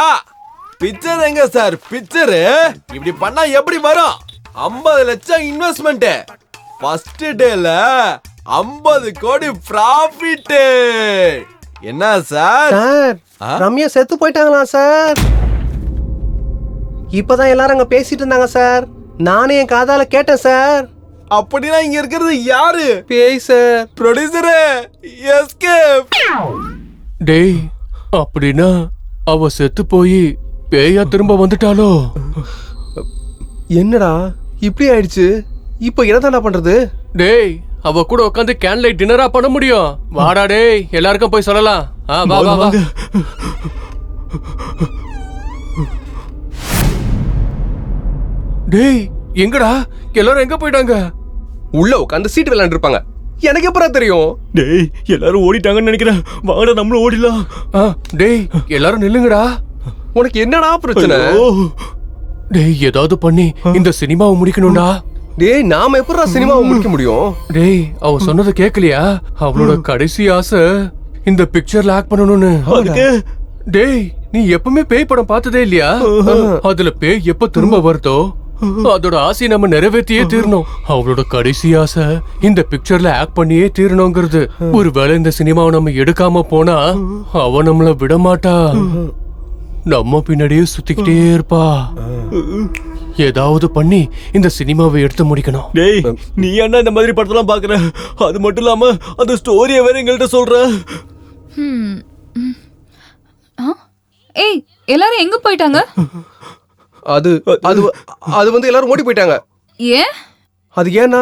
பிக்சர் எங்க சார்? பிக்சர் இப்படி பண்ணா எப்படி வரும்? 50 லட்சம் இன்வெஸ்ட்மெண்ட், ஃபர்ஸ்ட் டேல 50 கோடி ப்ராஃபிட். என்ன சார்? சார், ரம்யா செத்து போயிட்டாங்களா சார்? இப்பதான் எல்லாரும் அங்க பேசிட்டு இருந்தாங்க சார். நானே என் காதால கேட்டேன் சார். அப்படின்னா இங்க இருக்கிறது யாரு? பேய் சார். Producer escape. டேய், அப்படின்னா அவ செத்து போய் பேயா திரும்ப வந்துட்டாலோ? என்னடா இப்படி ஆயிடுச்சு? இப்போ என்னதான்டா பண்றது? டேய், அவ கூட உட்காந்து கேன்லைட் டின்னரா பண்ண முடியும். வாடா டேய், எல்லாருக்கும் போய் சொல்லலாம். வா வா வா. டேய், எங்கடா எல்லாரும் எங்க போயிட்டாங்க? உள்ள உட்காந்து சீட் விளையாண்டு இருப்பாங்க. எனக்கு எப்பறா தெரியும்? டேய், எல்லாரும் ஓடிட்டாங்கன்னு நினைக்கிறேன். வாங்கடா நம்மளும் ஓடிடலாம். டேய், எல்லாரும் நில்லுங்கடா. உனக்கு என்னடா பிரச்சனை? டேய், ஏதாவது பண்ணி இந்த சினிமாவை முடிக்கணும்டா. டேய், நாம எப்பறா சினிமாவை முடிக்க முடியும்? டேய், அவ சொன்னது கேட்கலையா? அவளோட கடைசி ஆசை இந்த பிக்சர்ல ஆக்ட் பண்ணணும்னு. டேய், நீ எப்பவுமே பேய் படம் பார்த்ததே இல்லையா? அதுல பேய் எப்ப திரும்ப வருதோ அதோட ஆசையை நம்ம நிறைவேற்றியே தீரணும். அவளோட கடைசி ஆசை இந்த பிக்சர்ல ஆக்ட் பண்ணியே தீரணுங்கிறது. ஒருவேளை இந்த சினிமாவை நம்ம எடுக்காம போனா அவ நம்மள விட மாட்டா. நம்ம பின்னாடியே சுத்திக்கிட்டே இருப்பா. ஏதாவது பண்ணி இந்த சினிமாவை எடுத்து முடிக்கணும். டேய், நீ என்ன இந்த மாதிரி படத்தெல்லாம் பாக்குற? அது மட்டும் இல்லாம அந்த ஸ்டோரியை வேற எங்கள்கிட்ட சொல்ற. ஏய், எல்லாரும் எங்க போயிட்டாங்க? அது அது அது வந்து எல்லாரும் ஓடி போயிட்டாங்க. ஏன்? அது ஏன்னா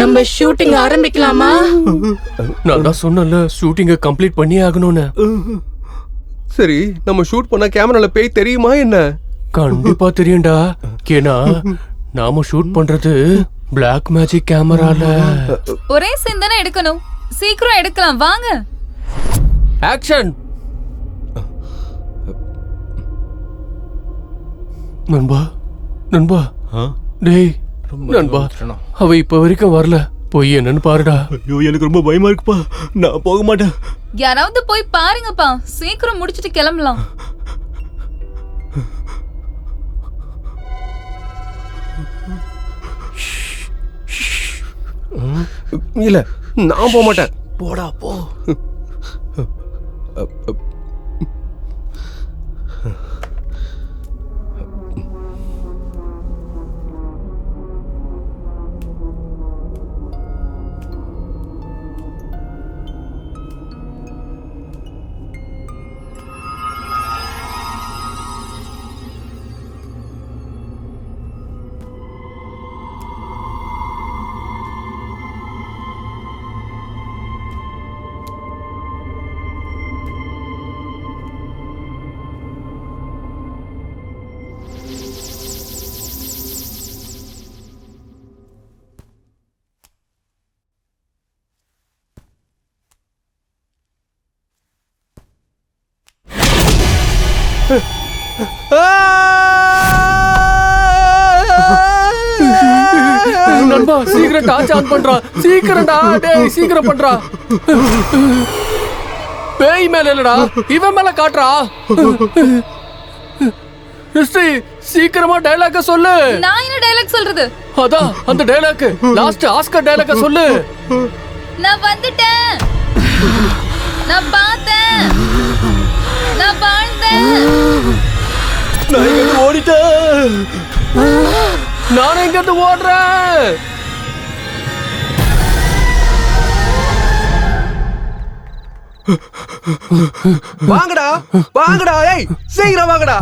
நம்ம ஷூட்டிங் ஆரம்பிக்கலாமா? நான் தான் சொன்னல ஷூட்டிங்க கம்ப்ளீட் பண்ணி ஆகணும்னு. சரி, நம்ம ஷூட் பண்ண கேமரால பேய் தெரியுமா என்ன? கண்டிப்பா தெரியும்டா. ஏன்னா நாம ஷூட் பண்றது பிளாக் மேஜிக் கேமரால. ஒரே சீன் தானே எடுக்கணும், சீக்கிரம் எடுக்கலாம் வாங்க. ஆக்ஷன். நண்பா நண்பா. டேய் நண்பா, அவ இப்ப வரைக்கும் வரல. போய் என்னன்னு பாருடா. ஐயோ, எனக்கு ரொம்ப பயமா இருக்குப்பா. நான் போக மாட்டேன். யாராவது போய் பாருங்கப்பா, சீக்கிரம் முடிச்சிட்டு கிளம்பலாம். இல்ல, நான் போக மாட்டேன். போடா போ. நண்பா சீக்கிரம் டார்ச் ஆன் பண்றா, சீக்கிரம்டா, டேய் சீக்கிரம் பண்றா. பேய் மேல இல்லடா, இவன் மேல காட்டுறா. ஹிஸ்டரி, சீக்கிரமா டயலாக சொல்லு. நான் என்ன டயலாக் சொல்றது? அதான் அந்த டயலாக், லாஸ்ட் ஆஸ்கர் டயலாக சொல்லு. நான் வந்துட்டேன், நான் பார்த்தேன், நான் வாழ்ந்தேன். நான் இங்க ஓடிட்டேன். நான் எங்க இருந்து ஓடுறேன்? வாங்கடா வாங்கடா, ஏய் சீக்கிரம் வாங்கடா.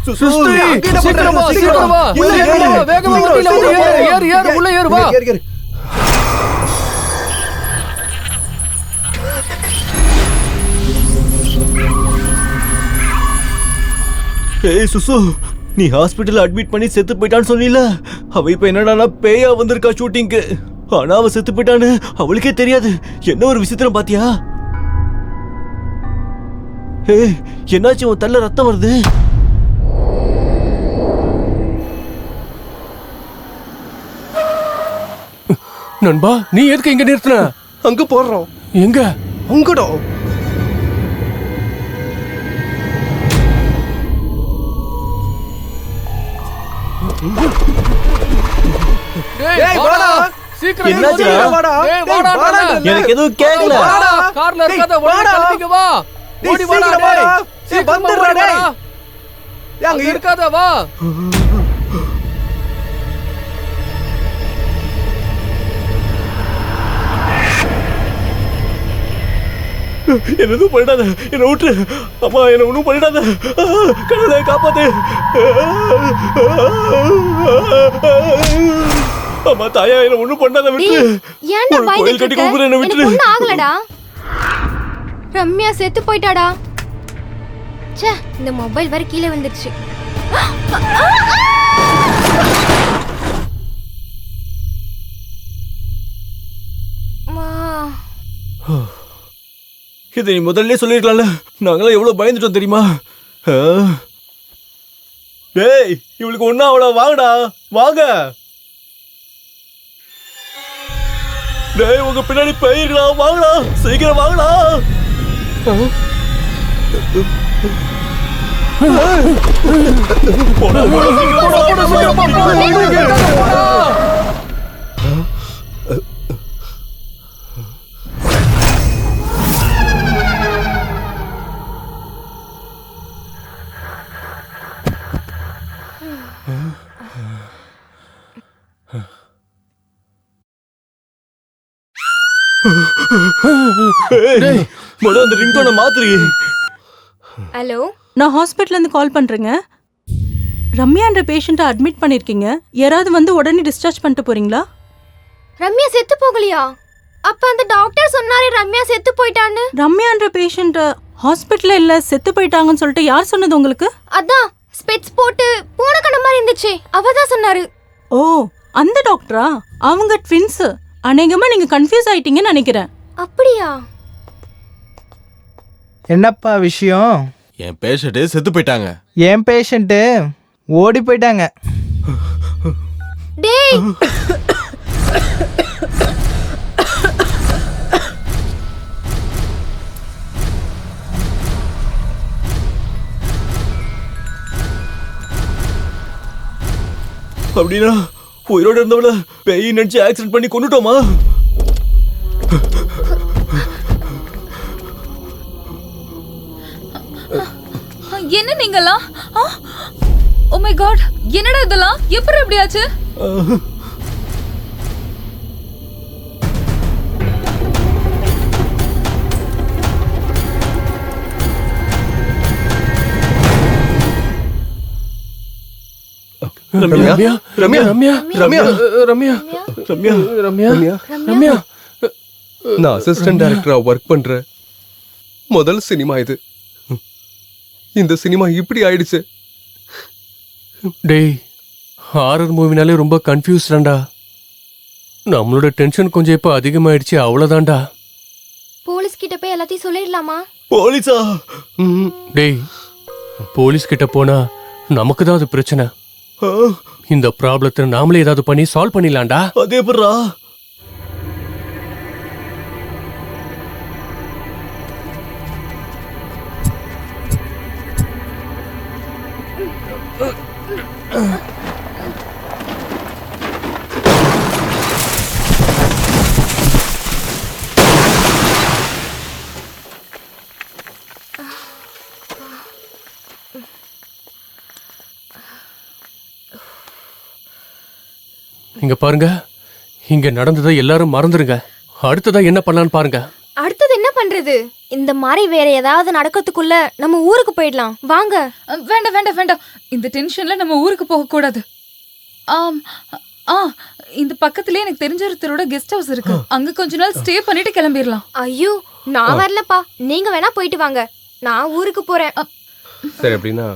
சிஸ்டரி, சீக்கிரம் வா, சீக்கிரம் வா. வேகமா வண்டியில வந்து ஏறு, ஏறு, உள்ள ஏறு, வா. ஏய் சுசு, நீ ஹாஸ்பிட்டல் அட்மிட் பண்ணி செத்து போயிட்டான்னு சொன்னீல. அவ இப்ப என்னடா பேயா வந்திருக்கா ஷூட்டிங்க்கு. ஆனா அவ செத்து போயிட்டான்னு அவளுக்கே தெரியாது. என்ன ஒரு விசித்திரம் பாத்தியா? ஏய், என்னாச்சு? உன் தள்ள ரத்தம் வருது. நண்பா, நீ எதுக்கு இங்க நிறுத்தின? அங்க போடுறோம். எங்க? அங்கடா. டேய் வாடா, சீக்கிரம் என்னாச்சு? வாடா. டேய் வாடா, எனக்கு எதுவும் கேட்கல. வாடா, கார்ல இருக்காத, ஓடி கிளம்பிங்க வா. ஓடி வாடா, டேய் சீக்கிரம் வந்துடுறா டேய். அங்க இருக்காத, வா. என்ன எதுவும் பண்ணிடாத, என்ன விட்டு. அம்மா, என்ன ஒன்றும் பண்ணிடாத. கடவுளே காப்பாத்து. அம்மா தாயா, என்ன ஒன்றும் பண்ணாத விட்டு. ஏன்டா ஒரு கோயில் கட்டி கொடுக்குற, என்ன விட்டு. ஒன்றும் ஆகலடா. ரம்யா செத்து போயிட்டாடா. ச்சே, இந்த மொபைல் வர கீழே வந்துருச்சு. இதை நீ முதல்ல சொல்லிருக்கலாம்ல. நாங்களாம் எவ்வளவு பயந்துட்டோம் தெரியுமா? டேய், இவளுக்கு ஒண்ணா அவள வாங்கடா, வாங்க. டேய், உங்க பின்னாடி போயிருக்கா, வாங்கடா, சீக்கிரம் வாங்கடா. போடா, போடா, சீக்கிரம் போடா. அந்த ரிங்டோனை மாத்துறீ. ஹலோ, நான் ஹாஸ்பிட்டல்ல இருந்து கால் பண்றேங்க. ரம்யான்ற பேஷண்ட்டை அட்மிட் பண்ணிருக்கீங்க. யாராவது வந்து உடனே டிஸ்சார்ஜ் பண்ணிட்டு போறீங்களா? ரம்யா செத்து போகலையா? அப்ப அந்த டாக்டர் சொன்னாரே ரம்யா செத்து போயிட்டான்னு. ரம்யான்ற பேஷண்ட் ஹாஸ்பிட்டல்ல இல்ல, செத்து போயிட்டாங்கன்னு சொல்லிட்டு யார் சொன்னது உங்களுக்கு? அதான் ஸ்பெட்ஸ் போட்டு பூனை கண்ண மாதிரி இருந்துச்சு, அவதான் சொன்னாரு. ஓ, அந்த டாக்டரா? அவங்க ட்வின்ஸ். அநேகமா நீங்க கன்ஃபியூஸ் ஆயிட்டீங்கன்னு நினைக்கிறேன். அப்படியா? என்னப்பா விஷயம்? என் பேஷண்ட் செத்து போயிட்டாங்க. என் பேஷண்ட் ஓடி போயிட்டாங்க. டேய், அப்படின்னா உயிரோட இருந்தவள பேய் நினைச்சு ஆக்சிடென்ட் பண்ணி கொண்டுட்டோமா? என்ன நீங்கலாம்? ஓ மை காட், என்னடா இதெல்லாம்? எப்படி இப்படி ஆச்சு? ரம்யா, ரம்யா, ரம்யா, ரம்யா, ரம்யா, ரம்யா, ரம்யா, ரம்யா. நான் அசிஸ்டன்ட் டைரக்டரா ஒர்க் பண்றேன். முதல் சினிமா இது. இந்த சினிமா இப்படி ஆயிடுச்சு. டேய், ஹாரர் மூவினாலே ரொம்ப கன்ஃபியூஸ்டா. நம்மளோட டென்ஷன் கொஞ்சம் இப்ப அதிகமாயிடுச்சு, அவ்வளவுதான்டா. போலீஸ் கிட்ட போய் எல்லாத்தையும் சொல்லிடலாமா? போலீஸா? டேய், போலீஸ் கிட்ட போனா நமக்கு தான் அது பிரச்சனை. இந்த ப்ராப்ளத்தை நாமளே ஏதாவது பண்ணி சால்வ் பண்ணிடலாம்டா. அதே எப்படிடா? இங்க பாருங்க, இங்க நடந்ததை எல்லாரும் மறந்துருங்க. அடுத்ததா என்ன பண்ணலான்னு பாருங்க. அடுத்தது என்ன பண்றது? இந்த மாதிரி வேற ஏதாவது நடக்கிறதுக்குள்ள நம்ம ஊருக்கு போயிடலாம். வாங்க. வேண்டாம் வேண்டாம் வேண்டாம், இந்த டென்ஷன்ல நம்ம ஊருக்கு போக கூடாது. ஆம், இந்த பக்கத்துலயே எனக்கு தெரிஞ்ச ஒருத்தரோட கெஸ்ட் ஹவுஸ் இருக்கு, அங்க கொஞ்ச நாள் ஸ்டே பண்ணிட்டு கிளம்பிடலாம். ஐயோ, நான் வரலப்பா, நீங்க வேணா போயிட்டு வாங்க, நான் ஊருக்கு போறேன். சரி, அப்படின்னா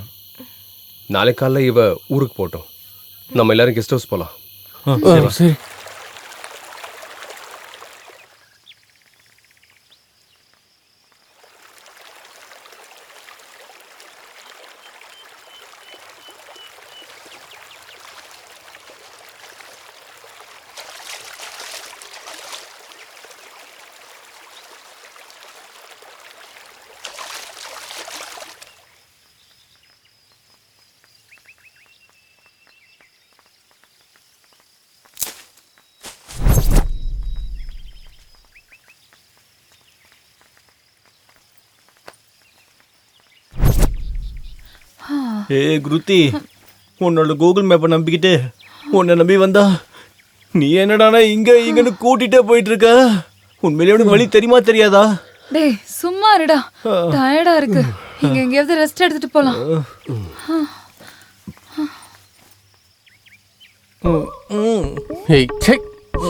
நாளை காலைல இவ ஊருக்கு போட்டோம், நம்ம எல்லாரும் கெஸ்ட் ஹவுஸ் போலாம். சரி. குருத்தி, உன்னோட கூகுள் மேப்பை நம்பிக்கிட்டு உன்னை நம்பி வந்தா நீ என்னடானா இங்கன்னு கூட்டிட்டே போயிட்டு இருக்க. உண்மையிலே உனக்கு வழி தெரியுமா தெரியாதா? டேய் சும்மா இருடா, டயர்டா இருக்கு, இங்க எங்கேயாவது ரெஸ்ட் எடுத்துட்டு போலாம்.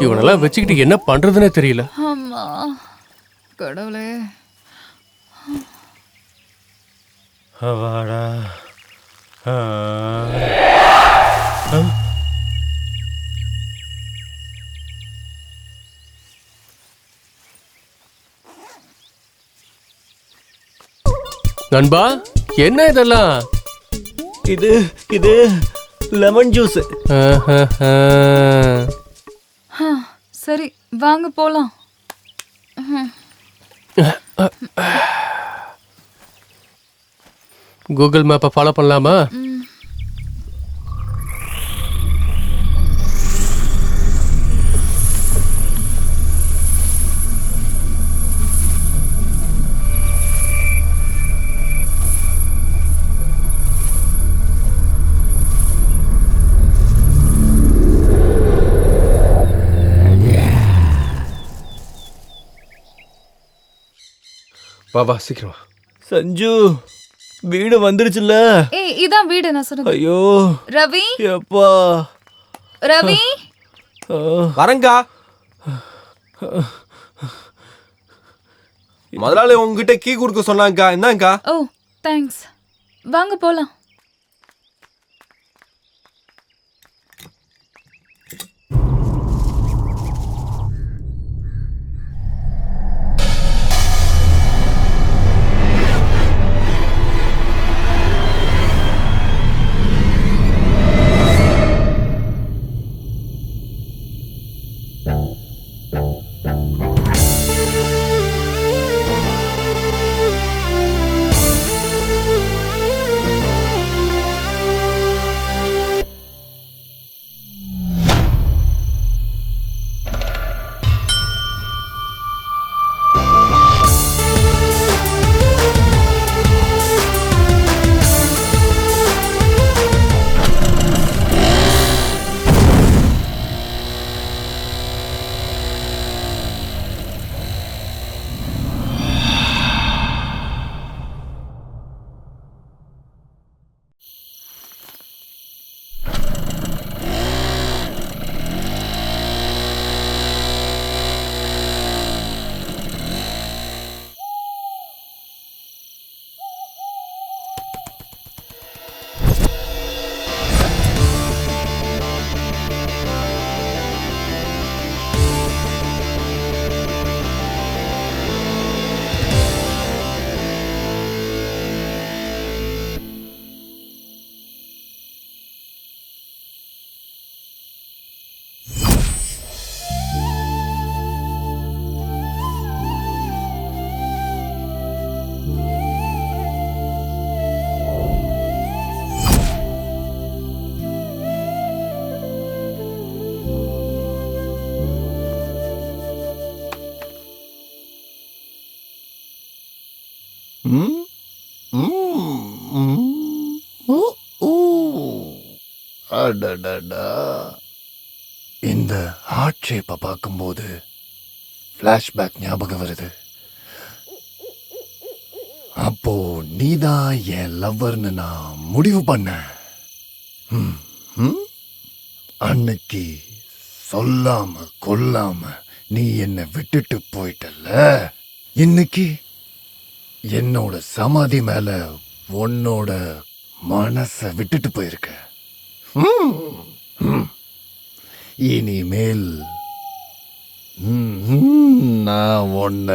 இவனெல்லாம் வச்சுக்கிட்டு என்ன பண்றதுன்னே தெரியல. ஆமா கடவுளே. வாடா. நண்பா, என்ன இதெல்லாம்? இது லெமன் ஜூஸ். சரி வாங்க போலாம். கூகுள் மேப்பை ஃபாலோ பண்ணலாமா? வா சீக்கிரம். சஞ்சு, வீடு வந்துருச்சுல்ல? ஏய் இதான் வீடு நான் சொன்னது. ஐயோ ரவி, எப்பா ரவி வரங்கா. முதலாளி உங்ககிட்ட கீ கொடுக்க சொன்னாங்கக்கா, என்னங்கக்கா? ஓ தேங்க்ஸ், வாங்க போலாம். ம்? ம், ம். ஊ, ஊ. அடடடா. இந்த ஹார்ட் ஷேப்பை பார்க்கும்போது ஃப்ளாஷ்பேக் ஞாபகம் வருது. அப்போ நீதான் என் லவ்வர்னு நான் முடிவு பண்ணேன். ம், ம். அன்னைக்கு சொல்லாம கொல்லாம நீ என்னை விட்டுட்டு போயிட்டல்ல, இன்னைக்கு என்னோட சமாதி மேல உன்னோட மனச விட்டுட்டு போயிருக்க. ம், ம். இனிமேல் நான் உன்ன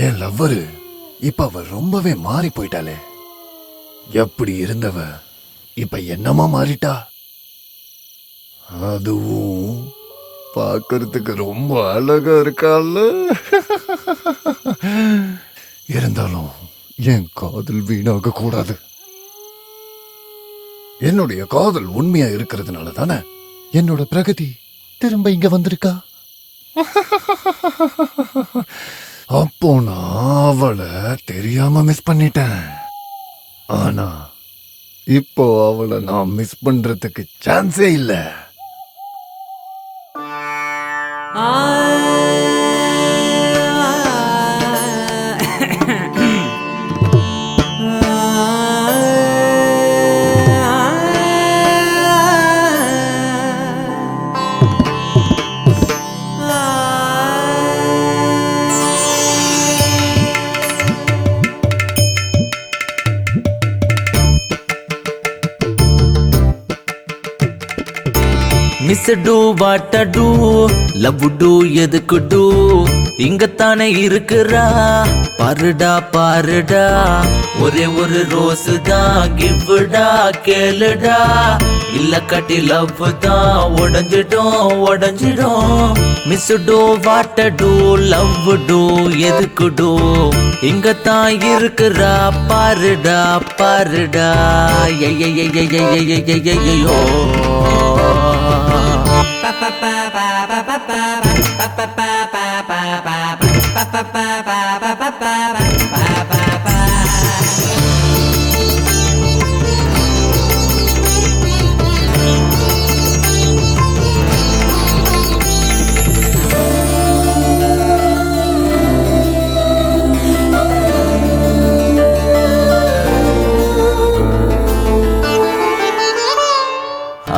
என் லவ்வரு இப்ப அவ ரொம்பவே மாறி போயிட்டாளே. எப்படி இருந்தவ இப்ப என்னமா மாறிட்டா. அதுவும் பார்க்கறதுக்கு ரொம்ப அழகா இருக்கால. இருந்தாலும் என் காதல் வீணாக கூடாது. என்னுடைய காதல் உண்மையா இருக்கிறதுனால தானே என்னோட பிரகதி திரும்ப இங்க வந்திருக்கா. அப்போ நான் அவளை தெரியாம மிஸ் பண்ணிட்டேன். ஆனா இப்போ அவளை நான் மிஸ் பண்றதுக்கு சான்ஸே இல்ல. மிஸ் டூ வாட் டூ லவ் டூ எதுக்கு டூ இங்கத்தானே இருக்குறா பாருடா பாருடா ஒரே ஒரு ரோஸ் தான் கிவ்டா கேளுடா இல்ல கட்டி லவ் தான் உடஞ்சிடும் மிஸ் டூ வாட் டூ லவ் டூ எதுக்கு டூ இங்கத்தான் இருக்குறா பாருடா பாருடா ஐயோ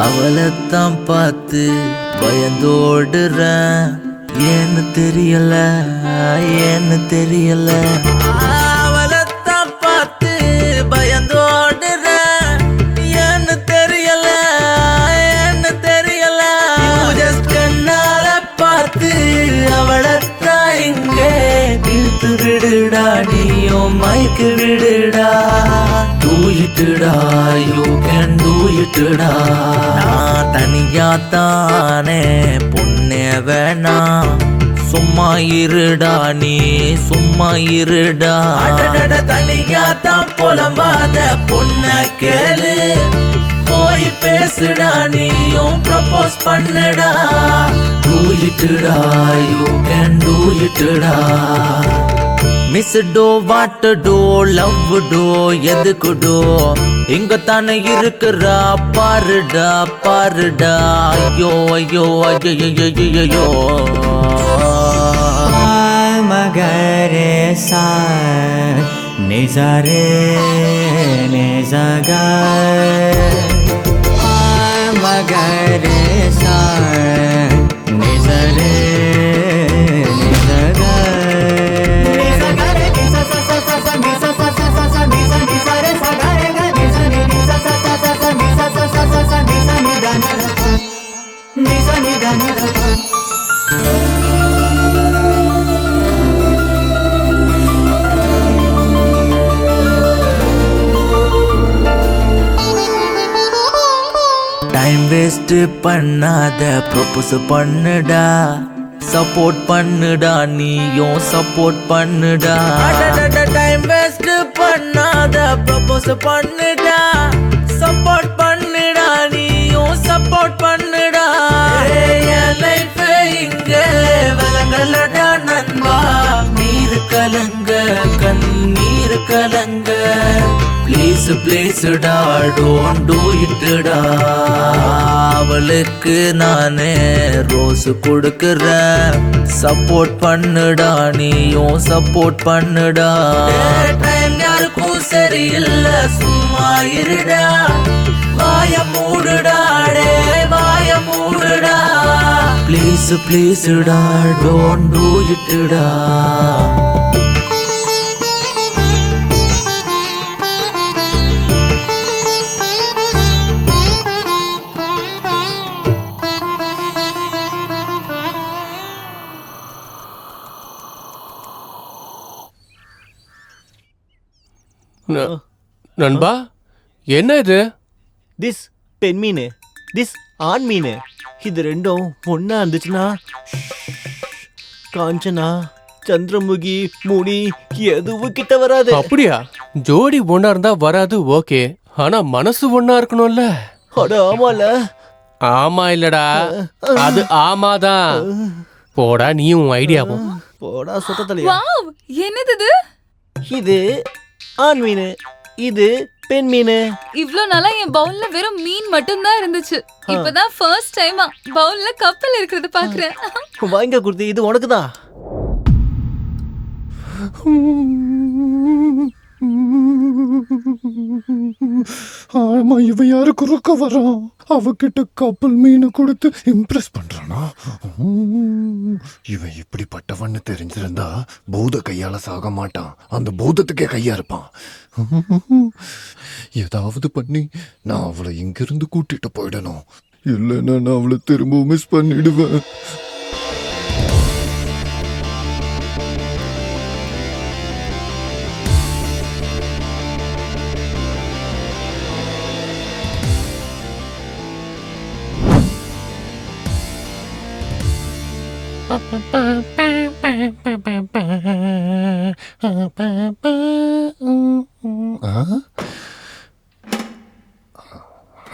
அவளைத்தான் பார்த்து பயந்தோடுறேன் ஏன்னு தெரியல அவளைத்தான் பார்த்து பயந்தோடுறேன் ஏன்னு தெரியல கண்ணால பார்த்து அவளைத்தான் இங்கே இழுத்து விடுடா விடுடா நீயும் மைக்கு விடுடா Do it டா you can do it டா நான் தனியா தானே பொண்ணே வேணா சும்மா இருடா நீ சும்மா இருடா தனியா தான் புலம்பாத பொண்ண கேளு போய் பேசுடா நீயும் ப்ரப்போஸ் பண்ணுடா Do it டா you can do it டா miss to what to love to எதுக்கு டோ இங்க தானே இருக்குறா பாருடா பாருடா ஐயோ ஐயோ ஐயோ ஐயோ மகரே சா நிசரே நிசக மகரே சா நிசரே நிசக டைம் வேஸ்ட் பண்ணாத ப்ரொபோஸ் பண்ணுடா சப்போர்ட் பண்ணுடா நீயும் சப்போர்ட் பண்ணுடா டைம் வேஸ்ட் பண்ணாத ப்ரொபோஸ் பண்ணுடா சப்போர்ட் பண்ணுடா நீயும் சப்போர்ட் பண்ணுடா என் லைஃப் இங்க விலங்கலடா நண்பா நீர் கலங்க கண்ணீர் கலங்க ப்ளீஸ் ப்ளீஸ் டா டோன்ட் டூ இட் டா அவளுக்கு நானே ரோஸ் கொடுக்குறேன் சப்போர்ட் பண்ணுடா நீயும் சப்போர்ட் பண்ணுடா டைம் யாருக்கும் சரியில்லை சும்மா இருடா வாய மூடுடா டே வாய மூடுடா ப்ளீஸ் ப்ளீஸ் டா டோன்ட் டூ இட் டா நண்பா என்ன இது திஸ் பெண் மீன் திஸ் ஆண் மீன் இது ரெண்டும் ஒண்ணா இருந்துச்சுன்னா காஞ்சனா சந்திரமுகி முடி எதுவும் கிட்ட வராது. அப்படியா? ஜோடி ஒண்ணா இருந்தா வராது, ஓகே. ஆனா மனசு ஒண்ணா இருக்கணும்ல. அட ஆமால. ஆமா இல்லடா, அது ஆமாதான். போடா நீயும் ஐடியாவும். போடா சொத்தலையா. வாவ், என்னது இது? இது ஆண் மீன், இது பெண் மீன். இவ்ளோ நாளா என் பவுல்ல வெறும் மீன் மட்டும் தான் இருந்துச்சு. இப்பதான் ஃபர்ஸ்ட் டைமா பவுல்ல கப்பல் இருக்கிறது பாக்குறேன். வாங்க குருதி, இது உனக்கு தான். ஆமா, இவன் யாரு குறுக்க வரான்? அவகிட்ட கப்பல் மீன் கொடுத்து இம்ப்ரெஸ் பண்றானா? இவன் இப்படிப்பட்டவன்னு தெரிஞ்சிருந்தா பூத கையால சாக மாட்டான், அந்த பூதத்துக்கே கையா இருப்பான். ஏதாவது பண்ணி நான் அவளை இங்கிருந்து கூட்டிட்டு போயிடணும், இல்லைன்னா நான் அவளை திரும்ப மிஸ் பண்ணிடுவேன்.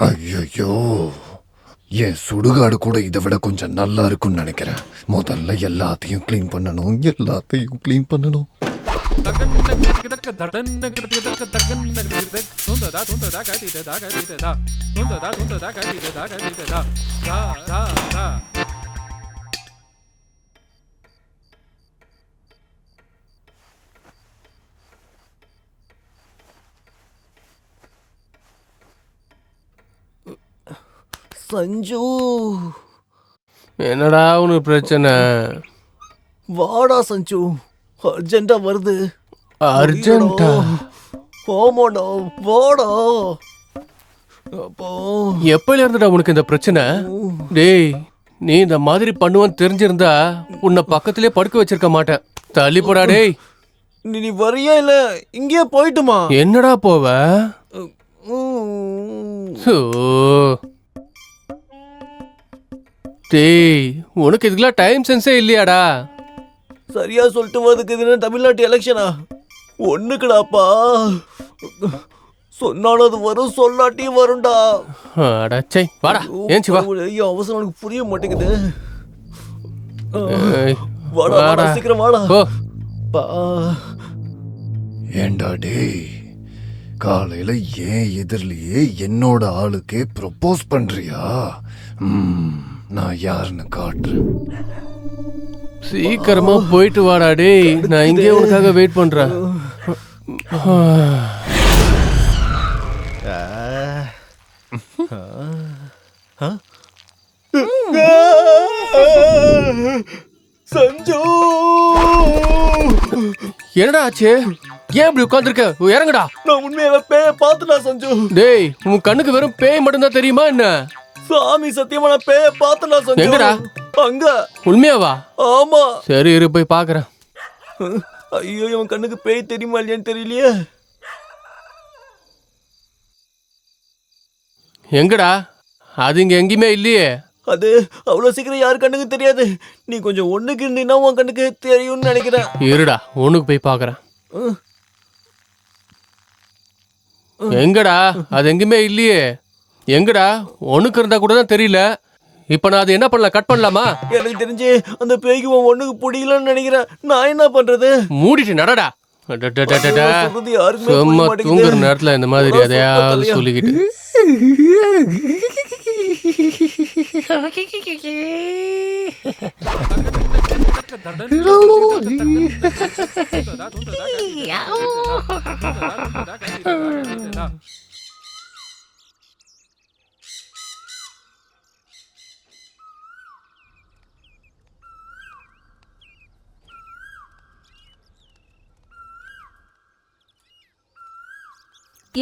ஐயோ, என் சுடுகாடு கூட இதை விட கொஞ்சம் நல்லா இருக்கும்னு நினைக்கிறேன். முதல்ல எல்லாத்தையும் கிளீன் பண்ணணும், எல்லாத்தையும் கிளீன் பண்ணணும். சஞ்சு, என்னடா உனக்கு பிரச்சனை? வாடா சஞ்சு, அர்ஜென்ட்டா வருது. அர்ஜென்ட்டா? ஆமாடா, வாடா. அப்போ எப்பல இருந்துடா உனக்கு இந்த பிரச்சனை? டேய், நீ இந்த மாதிரி பண்ணுவேன்னு தெரிஞ்சிருந்தா உன்னை பக்கத்திலே படுக்க வச்சிருக்க மாட்டேன். தள்ளி போடா டேய். நீ வரியா இல்ல இங்கேயே போயிட்டுமா? என்னடா போவ? ஓ. டேய், உனக்கு இதுக்கெல்லாம் டைம் சென்ஸே இல்லையாடா? சரியா சொல்லிட்டு வரதுக்கு இது தமிழ்நாட்டு எலெக்ஷனா? ஒண்ணுக்குடாப்பா. சொன்னாலும் அது வரும், சொல்லாட்டியும் வரும்டா. அடச்சை, வாடா ஏஞ்சி வா. ஐயோ, அவசரம் எனக்கு புரிய மாட்டேங்குது. வாடா வாடா சீக்கிரம் வாடா. பா. ஏண்டா டேய், காலையில ஏன் எதிரிலேயே என்னோட ஆளுக்கே ப்ரொபோஸ் பண்றியா? நான் யாருன்னு காட்டுறேன். சீக்கிரமா போயிட்டு வாடா டேய், நான் இங்கே உனக்காக வெயிட் பண்றேன். சஞ்சு, என்னடா ஆச்சு? ஏன் இப்படி உட்கார்ந்திருக்க? இறங்குடா. நான் உண்மையாவே பேய பாத்துட்டா சஞ்சு. டேய், உன் கண்ணுக்கு வெறும் பேய் மட்டும் தான் தெரியுமா என்ன? சாமி சத்தியமா நான் பேய பாத்துட்டா சஞ்சு. எங்கடா? அங்க. உண்மையாவா? ஆமா. சரி இரு, போய் பாக்குறேன். ஐயோ, இவன் கண்ணுக்கு பேய் தெரியுமா இல்லையான்னு தெரியலையே. எங்கடா? அது இங்க எங்கேயுமே இல்லையே. அது அவ்வளவு சீக்கிரம் யாரு கண்ணுக்கு தெரியாது. நீ கொஞ்சம் ஒண்ணுக்கு இருந்தீங்கன்னா உன் கண்ணுக்கு தெரியும்னு நினைக்கிறேன். இருடா, ஒண்ணுக்கு போய் பாக்குறேன். எங்கடா? அது எங்கேயுமே இல்லையே. எங்கடா? ஒண்ணுக்கு இருந்தா கூட தான் தெரியல. இப்ப நான் அது என்ன பண்ணலாம்? கட் பண்ணலாமா? எனக்கு தெரிஞ்சு அந்த பேய்க்கு உன் ஒண்ணுக்கு பிடிக்கலன்னு நினைக்கிறேன். நான் என்ன பண்றது? மூடிட்டு நடடா. சும்மா தூங்குற நேரத்துல இந்த மாதிரி எதையாவது சொல்லிக்கிட்டு.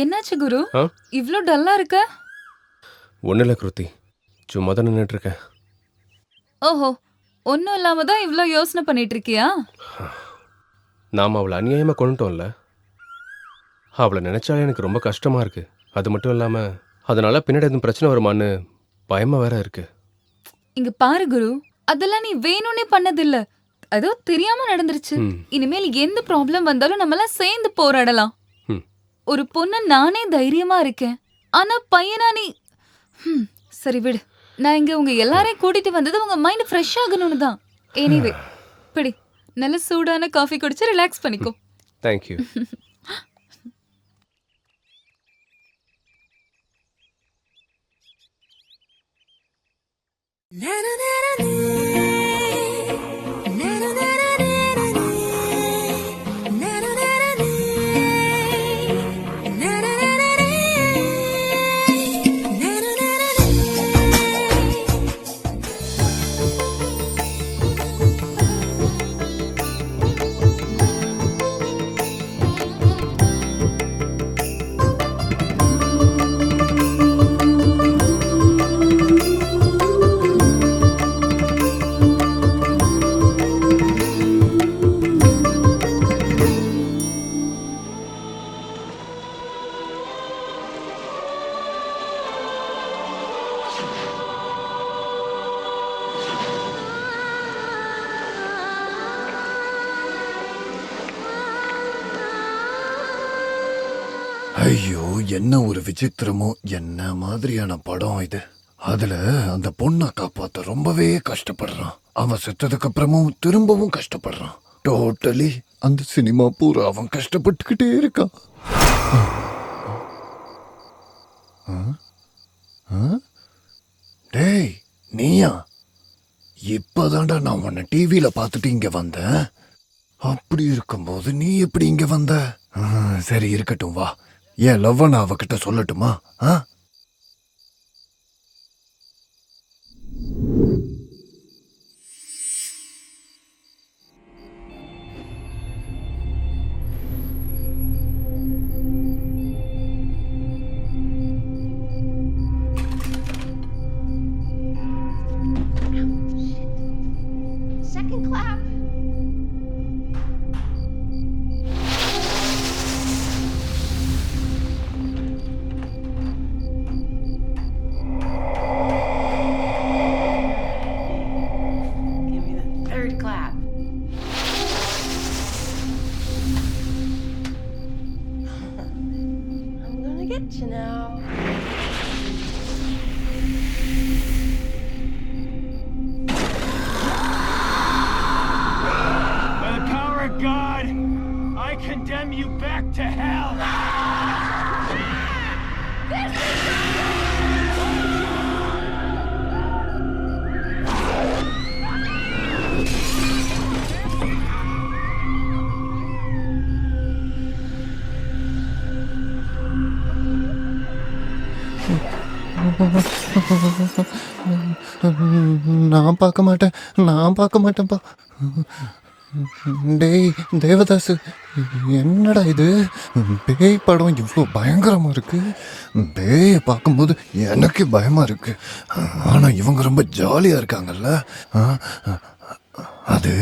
என்னாச்சு குரு, இவ்ளோ டல்லா இருக்க? ஒன்றும் இல்லை கிருத்தி, சும்மா தான் நின்றுட்டு இருக்கேன். ஓஹோ, ஒன்றும் இல்லாம தான் இவ்ளோ யோசனை பண்ணிட்டு இருக்கியா? நாம் அவளை அநியாயமாக கொண்டுட்டோம்ல. அவளை நினைச்சாலே எனக்கு ரொம்ப கஷ்டமா இருக்கு. அது மட்டும் இல்லாமல் அதனால பின்னாடி எதுவும் பிரச்சனை வருமான்னு பயமா வேற இருக்கு. இங்க பாரு குரு, அதெல்லாம் நீ வேணும்னே பண்ணதில்ல. அதோ தெரியாம நடந்துருச்சு. இனிமேல் எந்த ப்ராப்ளம் வந்தாலும் நம்மளாம் சேர்ந்து போராடலாம். ஒரு பொண்ணு நானே தைரியமா இருக்கேன், ஆனா பையனா நீ? சரி விடு, நான் இங்க உங்க எல்லாரையும் கூட்டிட்டு வந்தது உங்க மைண்ட் ஃப்ரெஷ் ஆகணும்னு தான். எனிவே பிடி, நல்ல சூடான காஃபி குடிச்சு ரிலாக்ஸ் பண்ணிக்கோ. தேங்க்யூ. ஐயோ, என்ன ஒரு விசித்திரமோ. என்ன மாதிரியான படம் இது? அதுல அந்த பொண்ணை காப்பாத்த ரொம்பவே கஷ்டப்படுறான். அவன் செத்ததுக்கு அப்புறமும் திரும்பவும் கஷ்டப்படுறான். டோட்டலி அந்த சினிமா பூரா அவன் கஷ்டப்பட்டுக்கிட்டே இருக்கான். டேய் நீயா? இப்பதான்டா நான் உன்னை டிவியில பார்த்துட்டு இங்க வந்தேன். அப்படி இருக்கும்போது நீ எப்படி இங்க வந்த? சரி இருக்கட்டும், வா. ஏன் லவ்வ நான் அவகிட்ட சொல்லட்டுமா? Second clap. get you now. By the power of God, I condemn you back to hell. நான் பார்க்க மாட்டேன்ப்பா. டேய் தேவதாஸ், என்னடா இது? பேய் படம் இவ்வளோ பயங்கரமா இருக்கு. பேயை பார்க்கும்போது எனக்கு பயமா இருக்கு. ஆனா இவங்க ரொம்ப ஜாலியா இருக்காங்கல்ல. அது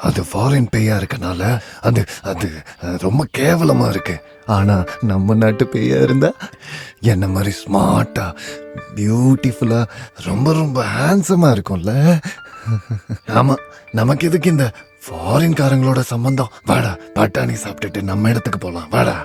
அது ஃபாரின் பேயா இருக்கனால அது அது ரொம்ப கேவலமா இருக்கு. ஆனா நம்ம நாட்டு பேயா இருந்தா என்ன மாதிரி ஸ்மார்ட்டா பியூட்டிஃபுல்லா ரொம்ப ரொம்ப ஹேண்ட்ஸமா இருக்கும்ல. ஆமா, நமக்கு எதுக்கு இந்த ஃபாரின் காரங்களோட சம்பந்தம்? வாடா, பட்டாணி சாப்பிட்டுட்டு நம்ம இடத்துக்கு போலாம். வாடா.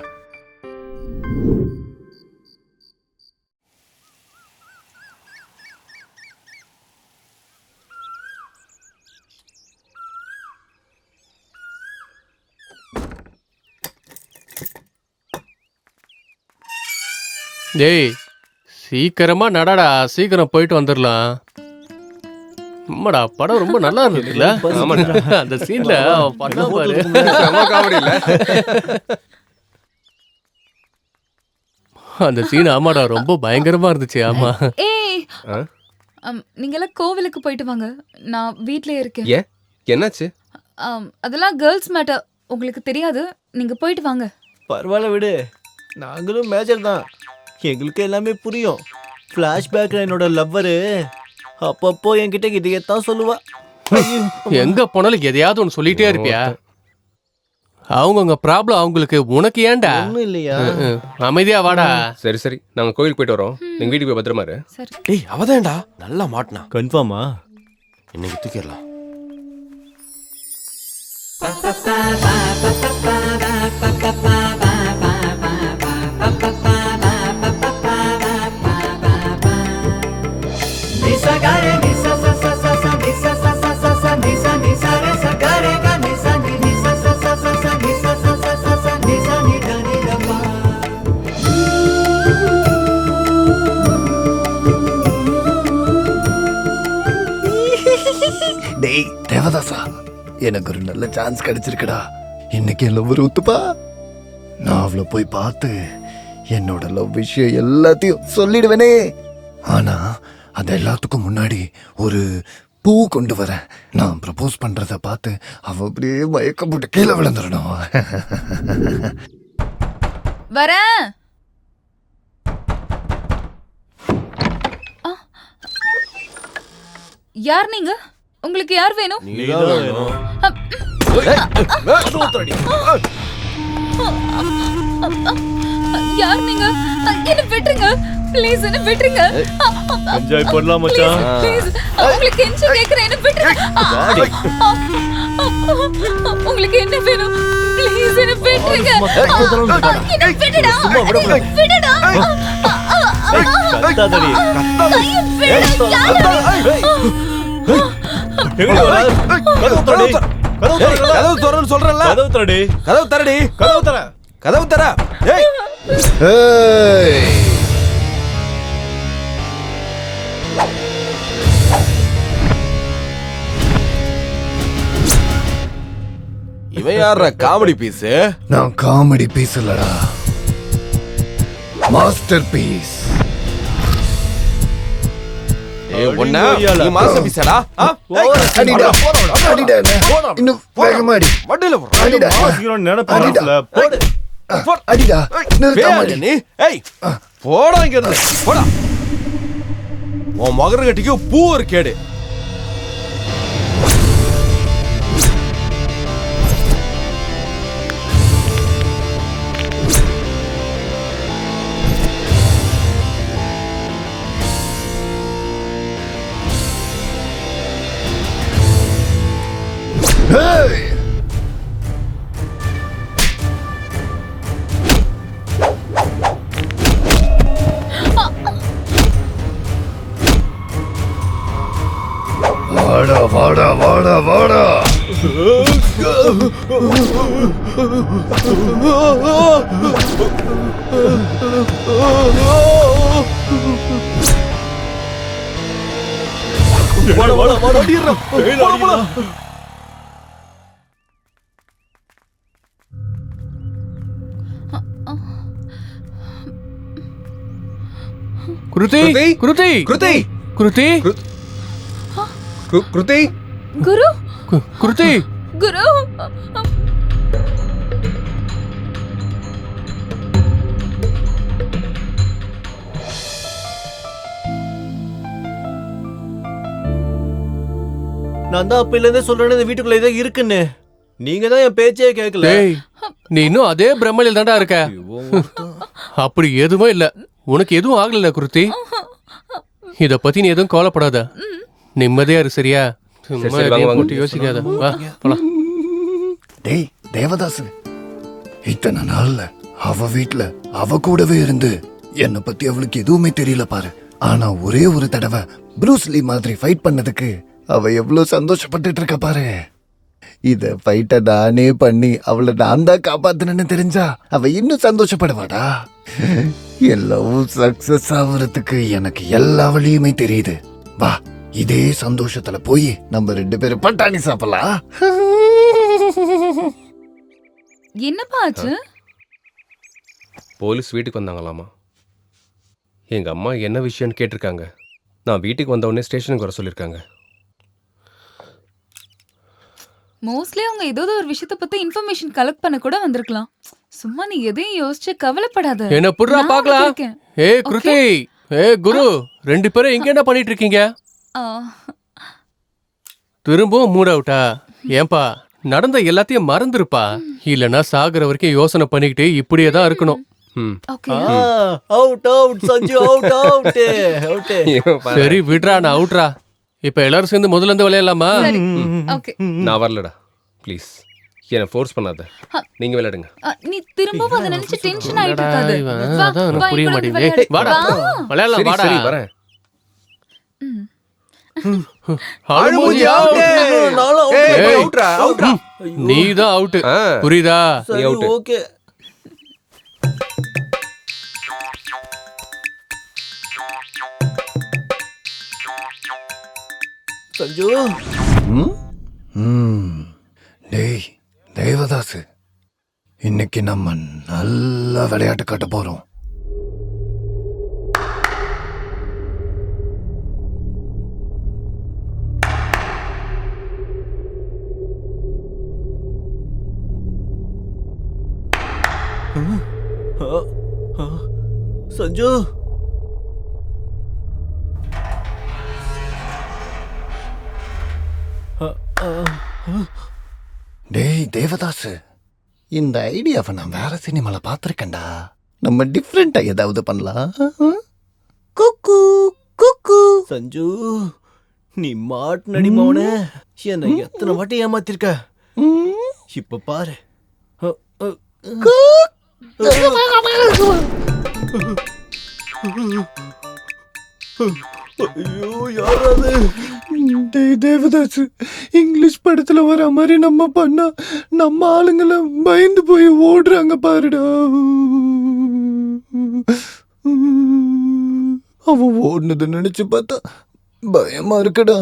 டேய் சீக்கிரமா நடடா, சீக்கிரம் போயிட்டு வந்துடலாம். அம்மாடா, படம் ரொம்ப நல்லா இருந்ததுல. அந்த சீன்ல பண்ண பாரு, செம காமெடி இல்ல? அந்த சீன் ஆமாடா ரொம்ப பயங்கரமா இருந்துச்சு. ஆமா. ஏய், நீங்க எல்லாம் கோவிலுக்கு போயிட்டு வாங்க, நான் வீட்லயே இருக்கேன். ஏன், என்னாச்சு? அதெல்லாம் கேர்ள்ஸ் மேட்டர், உங்களுக்கு தெரியாது. நீங்க போயிட்டு வாங்க. பரவாயில்ல விடு, நாங்களும் மேஜர் தான், எங்களுக்கு எல்லாமே புரியும். ஃப்ளாஷ்பேக்ல என்னோட லவ்வரு அப்பப்போ என்கிட்ட இதையத்தான் சொல்லுவா. எங்க போனாலும் எதையாவது ஒன்று சொல்லிட்டே இருப்பியா? அவங்கவுங்க ப்ராப்ளம் அவங்களுக்கு, உனக்கு ஏன்டா? ஒன்றும் இல்லையா? அமைதியா வாடா. சரி சரி, நாங்க கோயிலுக்கு போயிட்டு வரோம். நீங்க வீட்டுக்கு போய் பத்திரமா இரு. டேய் அவதான்டா நல்லா மாட்டினா. கன்ஃபார்மா? இன்னைக்கு தூக்கிடலாம். டேய் தேவதாசா, எனக்கு ஒரு நல்ல சான்ஸ் கிடைச்சிருக்குடா. இன்னைக்கு என் லவ் ஒத்துப்பா. நான் அவளை போய் பார்த்து என்னோட லவ் விஷயம் எல்லாத்தையும் சொல்லிடுவேனே. ஆனா அது எல்லாத்துக்கும் முன்னாடி ஒரு பூ கொண்டு வரேன். நான் ப்ரப்போஸ் பண்றத பார்த்து அவ அப்படியே மயக்கம் போட்டு கீழே விழுந்துடணும். வரேன். யார் நீங்க? உங்களுக்கு யார் வேணும்? யார் நீங்க? என்ன விட்டுருங்க ப்ளீஸ், என்ன விட்டுருங்க. என்ஜாய் பண்ணலாம் மச்சான். ப்ளீஸ், உங்களுக்கு என்ன கேக்குறேன், என்ன விட்டுருங்க. உங்களுக்கு என்ன வேணும்? ப்ளீஸ் என்ன விட்டுருங்க. என்ன விடுடா. விடுடா. கத்தாதடி. கதவு தரன்னு சொல்றேன்ல. கதவு தரடி. கதவு தரடி. கதவு தர. கதவு தர. ஏய் ஏய், இவன் யாரா காமெடி பீஸ்? நான் காமெடி பீஸ் இல்லடா, மாஸ்டர் பீஸ். ஏய் ஒண்ணா, நீ மாஸ்டர் பீஸ்டா? அடிடா அடிடா, இன்னும் வேகமா அடி. வண்டில அடிடா நினைப்பாங்கல. போடு. அடிடா, பேரடி நீ. ஏய் போடா இங்க இருந்து. போடா. உன் மகர கட்டிக்கு பூ ஒரு கேடு. Hey! வாடா வாடா வாடா. வாடா வாடா வாடா அடிறா. போடா. குருதி குருதி கிருதி குருதி கிருதி குரு குருதி குரு நான் தான் அப்பையில இருந்தே சொல்றேன் இந்த வீட்டுக்குள்ள ஏதோ இருக்குன்னு. நீங்க தான் என் பேச்சே கேட்கல. டேய் நீ இன்னும் அதே பிரம்மலில் தான்டா இருக்க. அப்படி எதுவும் இல்ல, உனக்கு எதுவும் ஆகல குருதி. இத பத்தி நீ எதுவும் கவலைப்படாத, நிம்மதியா இரு சரியா? சும்மா எதையும் போட்டு யோசிக்காத. வா போலாம். டேய் தேவதாசு, இத்தனை நாள்ல அவ வீட்ல அவ கூடவே இருந்து என்னை பத்தி அவளுக்கு எதுவுமே தெரியல பாரு. ஆனா ஒரே ஒரு தடவை ப்ரூஸ்லி மாதிரி ஃபைட் பண்ணதுக்கு அவ எவ்வளவு சந்தோஷப்பட்டுட்டு இருக்க பாரு. இத ஃபைட்ட நானே பண்ணி அவளை நான் தான் காப்பாத்தினேன்னு தெரிஞ்சா அவ இன்னும் சந்தோஷப்படுவாடா. எல்லாம் சக்சஸ் ஆகுறதுக்கு எனக்கு எல்லா வழியுமே தெரியுது. வா, இதே சந்தோஷத்துல போய் நம்ம 2 பேரும் பட்டாணி சாப்பிடலாம். என்னப்பா ஆச்சு? போலீஸ் வீட்டுக்கு வந்தாங்களாமா. எங்க அம்மா என்ன விஷயம்னு கேட்டிருக்காங்க. நான் வீட்டுக்கு வந்த உடனே ஸ்டேஷனுக்கு வர சொல்லியிருக்காங்க. மோஸ்ட்லி அவங்க ஏதோ ஒரு விஷயத்தை பத்தி இன்ஃபர்மேஷன் கலெக்ட் பண்ண கூட வந்திருக்கலாம். சும்மா நீ எதையும் யோசிச்சு கவலைப்படாத. என்ன புடுறா நான் பாக்கலாம். இருக்கேன். ஏய் குருதி, ஏய் குரு, 2 பேரும் இங்க என்ன பண்ணிட்டு இருக்கீங்க? ஆ, திரும்பவும் மூட் அவுட்டா? ஏன்பா, நடந்த எல்லாத்தையும் மறந்துருப்பா. இல்லனா சாகுற வரைக்கும் யோசனை பண்ணிக்கிட்டு இப்படியே தான் இருக்கணும். Okay. Out out Sanju, out out out. சரி விடுறா, நான் அவுட்ரா. இப்ப எல்லாரும் சேர்ந்து முதல்ல இருந்து விளையாடலாமா? சரி. ஓகே. நான் வரலடா, ப்ளீஸ் என்ன ஃபோர்ஸ் பண்ணாத. நீங்க விளையாடுங்க. நீ திரும்பவும் அதை நினைச்சு டென்ஷன் ஆயிட்டு இருக்காத. வா, அதான் எனக்கு வா, புரிய இப்ப மாட்டேங்குது. விளையாடு. ஏய், வாடா வா. விளையாடலாம். சரி, வாடா சரி, வரேன். ஆளுமூஞ்சி out. ஏய், நீதான் அவுட். புரியுதா? சரி ஓகே. சஞ்சு, டேய் தேவதாசு, இன்னைக்கு நம்ம நல்ல விளையாட்டு காட்ட போறோம். சஞ்சு, டேய் தேவதாசு, இந்த ஐடியாவை நான் வேற சினிமால பார்த்திருக்கேன்டா. நம்ம டிஃப்ரெண்டா ஏதாவது பண்ணலாம். குக்கு குக்கு. சஞ்சு நீ மாட்டு நடிமவனே, என்னை எத்தனை வாட்டி ஏமாத்திருக்க. இப்ப பாரு. ஐயோ யாராவது. டேய் தேவதாசு, இங்கிலீஷ் படத்துல வர மாதிரி நம்ம பண்ணா நம்ம ஆளுங்களை பயந்து போய் ஓடுறாங்க பாருடா. அவன் ஓடுனதை நினைச்சு பார்த்தா பயமா இருக்குடா.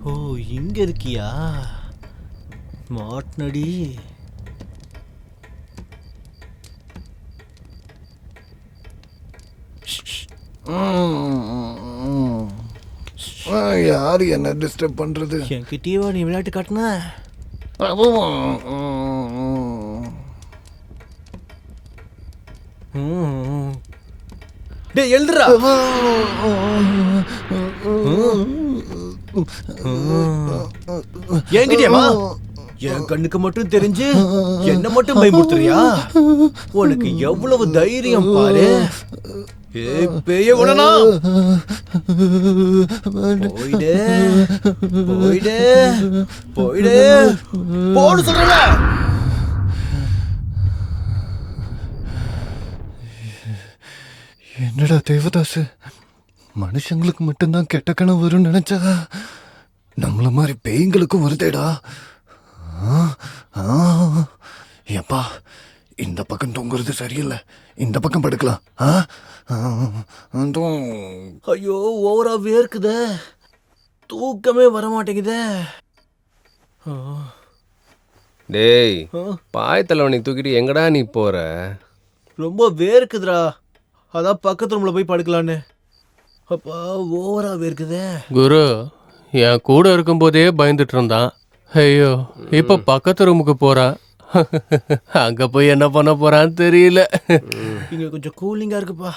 ஓ இங்க இருக்கியா மாட்னடி. யாரு என்ன டிஸ்டர்ப் பண்றது? என்கிட்டயே நீ விளையாட்டு காட்டின. டேய் எழுதுடா. என்கிட்டயாமா? என் கண்ணுக்கு மட்டும் தெரிஞ்சு என்ன மட்டும் பயமுறுத்துறியா? உனக்கு எவ்வளவு தைரியம் பாரு. ஏய் பேய உடனா போயிடு போயிடு போயிடு போடு சொல்றல. என்னடா தேவதாஸ், மனுஷங்களுக்கு மட்டும்தான் கெட்ட கனவு வரும்னு நினைச்சா நம்மள மாதிரி பேய்களுக்கும் வருதேடா. எப்பா, இந்த பக்கம் தூங்குறது சரியில்லை, இந்த பக்கம் படுக்கலாம். ஐயோ ஓவரா வேர்க்குத, தூக்கமே வர மாட்டேங்குதே. டேய், பாய் தலைவனை தூக்கிட்டு எங்கடா நீ போற? ரொம்ப வேர்க்குதுடா, அதான் பக்கத்து ரூம்ல போய் படுக்கலான்னு. அப்பா ஓவரா வேர்க்குதே. குரு என் கூட இருக்கும்போதே பயந்துட்டு இருந்தான். ஐயோ இப்ப பக்கத்து ரூமுக்கு போறான். அங்க போய் என்ன பண்ண போறான்னு தெரியல. இங்க கொஞ்சம் கூலிங்கா இருக்குப்பா.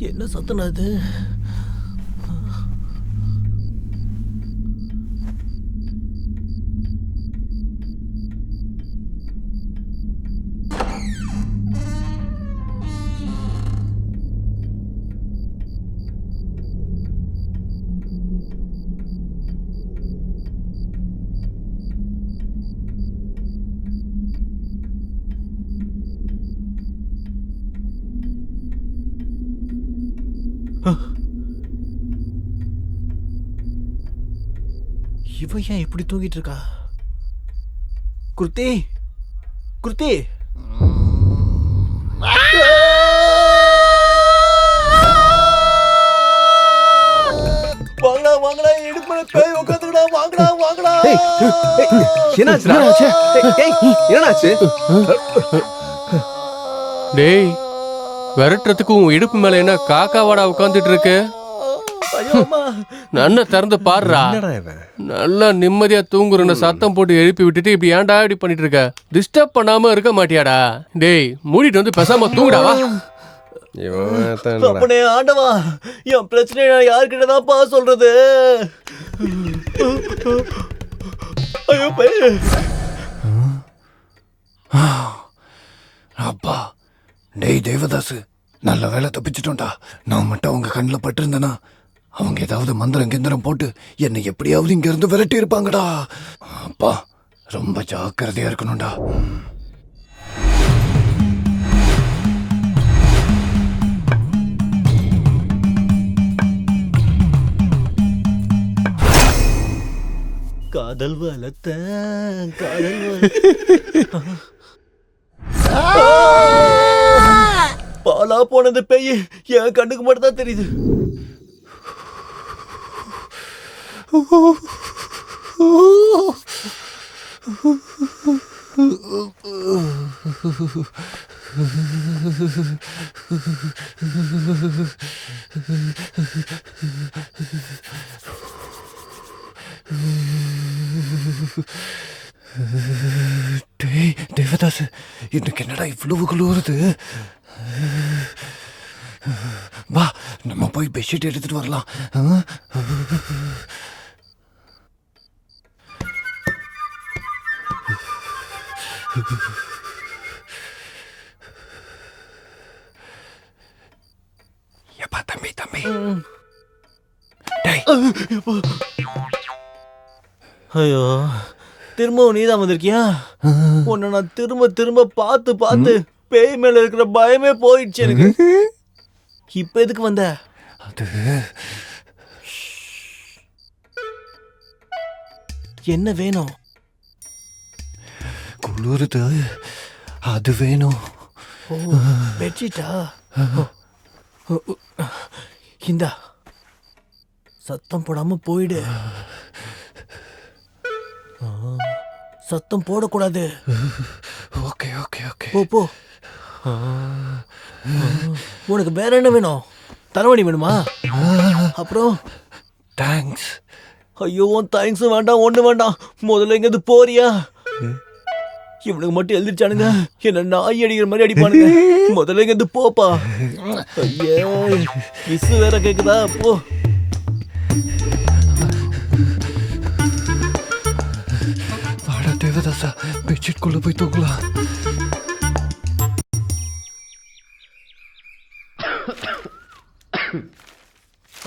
என்ன சத்தம் அது? இவ ஏன் இப்படி தூங்கிட்டு இருக்கா? குர்த்தி குர்த்தி, வாங்கடா வாங்கடா, இடுப்புல பேய் உட்காந்துடா, வாங்கடா வாங்கடா. என்னாச்சு? என்னாச்சு? டேய், விரட்டுறதுக்கு உன் இடுப்பு மேல என்ன காக்காவாடா உட்காந்துட்டு இருக்கு? நன்ன திறந்து பாடுறா. நல்லா நிம்மதியா தூங்குறன்னு சத்தம் போட்டு எழுப்பி விட்டுட்டு இப்படி ஏன்டா இப்படி பண்ணிட்டு இருக்க? டிஸ்டர்ப் பண்ணாம இருக்க மாட்டியாடா? டேய், மூடிட்டு வந்து பேசாம தூங்குடாவா. அப்பனே ஆண்டவா, என் பிரச்சனை நான் யார்கிட்ட தான்ப்பா சொல்றது? ஐயோ பேய். அப்பா, டேய் தேவதாஸ், நல்ல வேலை தப்பிச்சிட்டோம்டா. நான் மட்டும் அவங்க கண்ணில் பட்டிருந்தேனா அவங்க ஏதாவது மந்திரம் கிந்திரம் போட்டு என்னை எப்படியாவது இங்க இருந்து விரட்டி இருப்பாங்கடா. அப்பா, ரொம்ப ஜாக்கிரதையா இருக்கணும்டா. காதல் வளர்த்த காதல் பாலா போனது பேய் என் கண்ணுக்கு மட்டும் தான் தெரியுது. டேய் தேவதாஸ், இன்னைக்கு என்னடா இவ்வளவு குளிருது? வா, நம்ம போய் பெட்ஷீட் எடுத்துட்டு வரலாம். எப்பா தம்பி தம்பி. ஐயோ, திரும்பவும் நீதான் வந்திருக்கியா? உன்னை நான் திரும்ப திரும்ப பார்த்து பார்த்து பேய் மேல இருக்கிற பயமே போயிடுச்சு எனக்கு. இப்ப எதுக்கு வந்த? அது என்ன வேணும்? குளிருது, அது வேணும். பெட்ஷீட்டா? இந்தா, சத்தம் போடாம போயிடு. சத்தம் போடக்கூடாது. Okay okay okay. போ போ. உனக்கு வேற என்ன வேணும்? தலைவணி வேணுமா? அப்புறம் தேங்க்ஸ். ஐயோ தேங்க்ஸும் வேண்டாம், ஒண்ணு வேண்டாம். முதல்ல எங்கேருந்து போறியா? இவனுக்கு மட்டும் எழுதிச்சானுங்க, என்ன நாய் அடிக்கிற மாதிரி அடிப்பானுங்க. முதல்ல இங்கேருந்து போப்பா. ஐயோ மிஸ் வேற கேக்குதா? போ. வாடா தேவதாசா, பெட்ஷீட் குள்ள போய் தூங்கலாம்.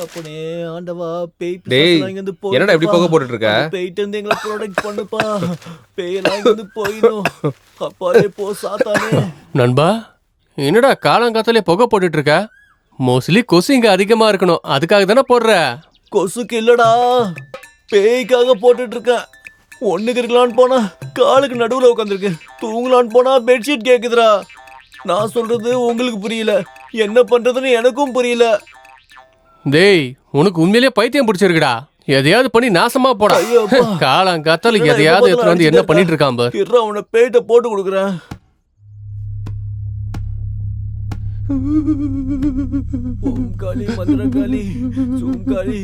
அப்பனே ஆண்டவா, பேய் டேய், பிசாசுலாம் இங்க இருந்து போய் என்னடா இப்படி போக போட்டுட்டு இருக்க? பேய்ட்டு இருந்து எங்களை ப்ரொடெக்ட் பண்ணுப்பா. பேயெல்லாம் இங்க இருந்து போயிடும். அப்பாலே போ சாத்தானே. நண்பா, என்னடா காலங்காத்தாலே புகை போட்டுட்டு இருக்க? மோஸ்ட்லி கொசு இங்க அதிகமா இருக்கணும், அதுக்காக தானே போடுற? கொசுக்கு இல்லடா, பேய்க்காக போட்டுட்டு இருக்கேன். ஒண்ணுக்கு இருக்கலான்னு போனா காலுக்கு நடுவுல உட்காந்துருக்கு. தூங்கலான்னு போனா பெட்ஷீட் கேக்குதுடா. நான் சொல்றது உங்களுக்கு புரியல, என்ன பண்றதுன்னு எனக்கும் புரியல. டேய், உனக்கு உண்மையிலேயே பைத்தியம் பிடிச்சிருக்குடா. எதையாவது பண்ணி நாசமா போடா. காலங்காத்தால எதையாவது எடுத்து வந்து என்ன பண்ணிட்டு இருக்கான் பாரு. இருடா, உன்னை பேய்ட்ட போட்டு கொடுக்குறேன். ஓம் காளி மந்திரகாளி சூம்காளி.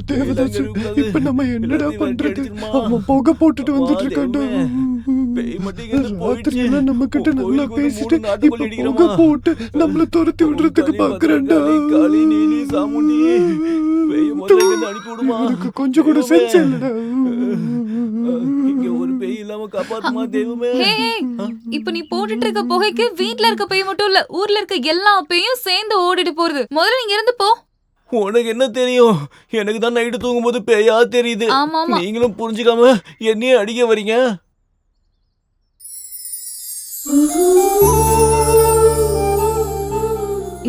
தேவதாசு, இப்ப நம்ம என்னடா பண்றது? அவன் புகை போட்டுட்டு வந்துட்டு இருக்கான்டா. ராத்திரி எல்லாம் நம்ம கிட்ட நல்லா பேசிட்டு இப்ப புகை போட்டு நம்மள துரத்தி விடுறதுக்கு பாக்குறேன்டா. காளி நீலி சாமுண்டி, பேய் முதல்ல இங்க அனுப்பி விடுமா. எனக்கு கொஞ்சம் கூட சென்ஸ் இல்லடா. இங்க ஒரு பேய் இல்லாம காப்பாத்துமா தெய்வமே. இப்ப நீ போட்டுட்டு இருக்க புகைக்கு வீட்ல இருக்க பேய் மட்டும் இல்ல, ஊர்ல இருக்க எல்லா பேயும் சேர்ந்து ஓடிட்டு போறது. முதல்ல நீங்க இருந்து போ. உனக்கு என்ன தெரியும்? எனக்கு தான் நைட்டு தூங்கும்போது பேயா தெரியுது. நீங்களும் புரிஞ்சுக்காம என்னையே அடிக்க வரீங்க.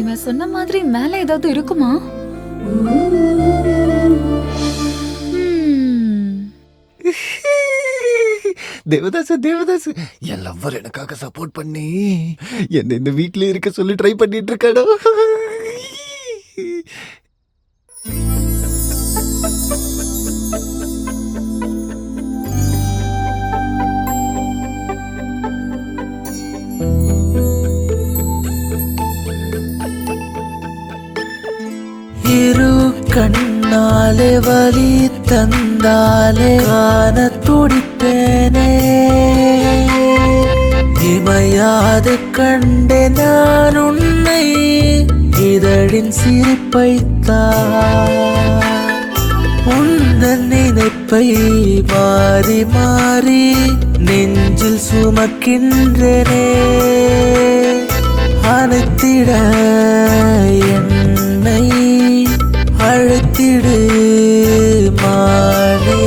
இவன் சொன்ன மாதிரி மேல ஏதாவது இருக்குமா? தேவதாசு தேவதாசு, என் லவ்வர் எனக்காக சப்போர்ட் பண்ணி என்ன இந்த வீட்ல இருக்க சொல்லி ட்ரை பண்ணிட்டு இருக்காடா. இரு கண்ணாலே வலி தந்தாலே காண துடிப்பேனே. இமையாது கண்டே நான் உன்னை, இதழின் சிரிப்பைத்தான். உந்தன் நினைப்பை மாறி மாறி நெஞ்சில் சுமக்கின்றனே. அனைத்திட என்னை அழைத்திடு மானே.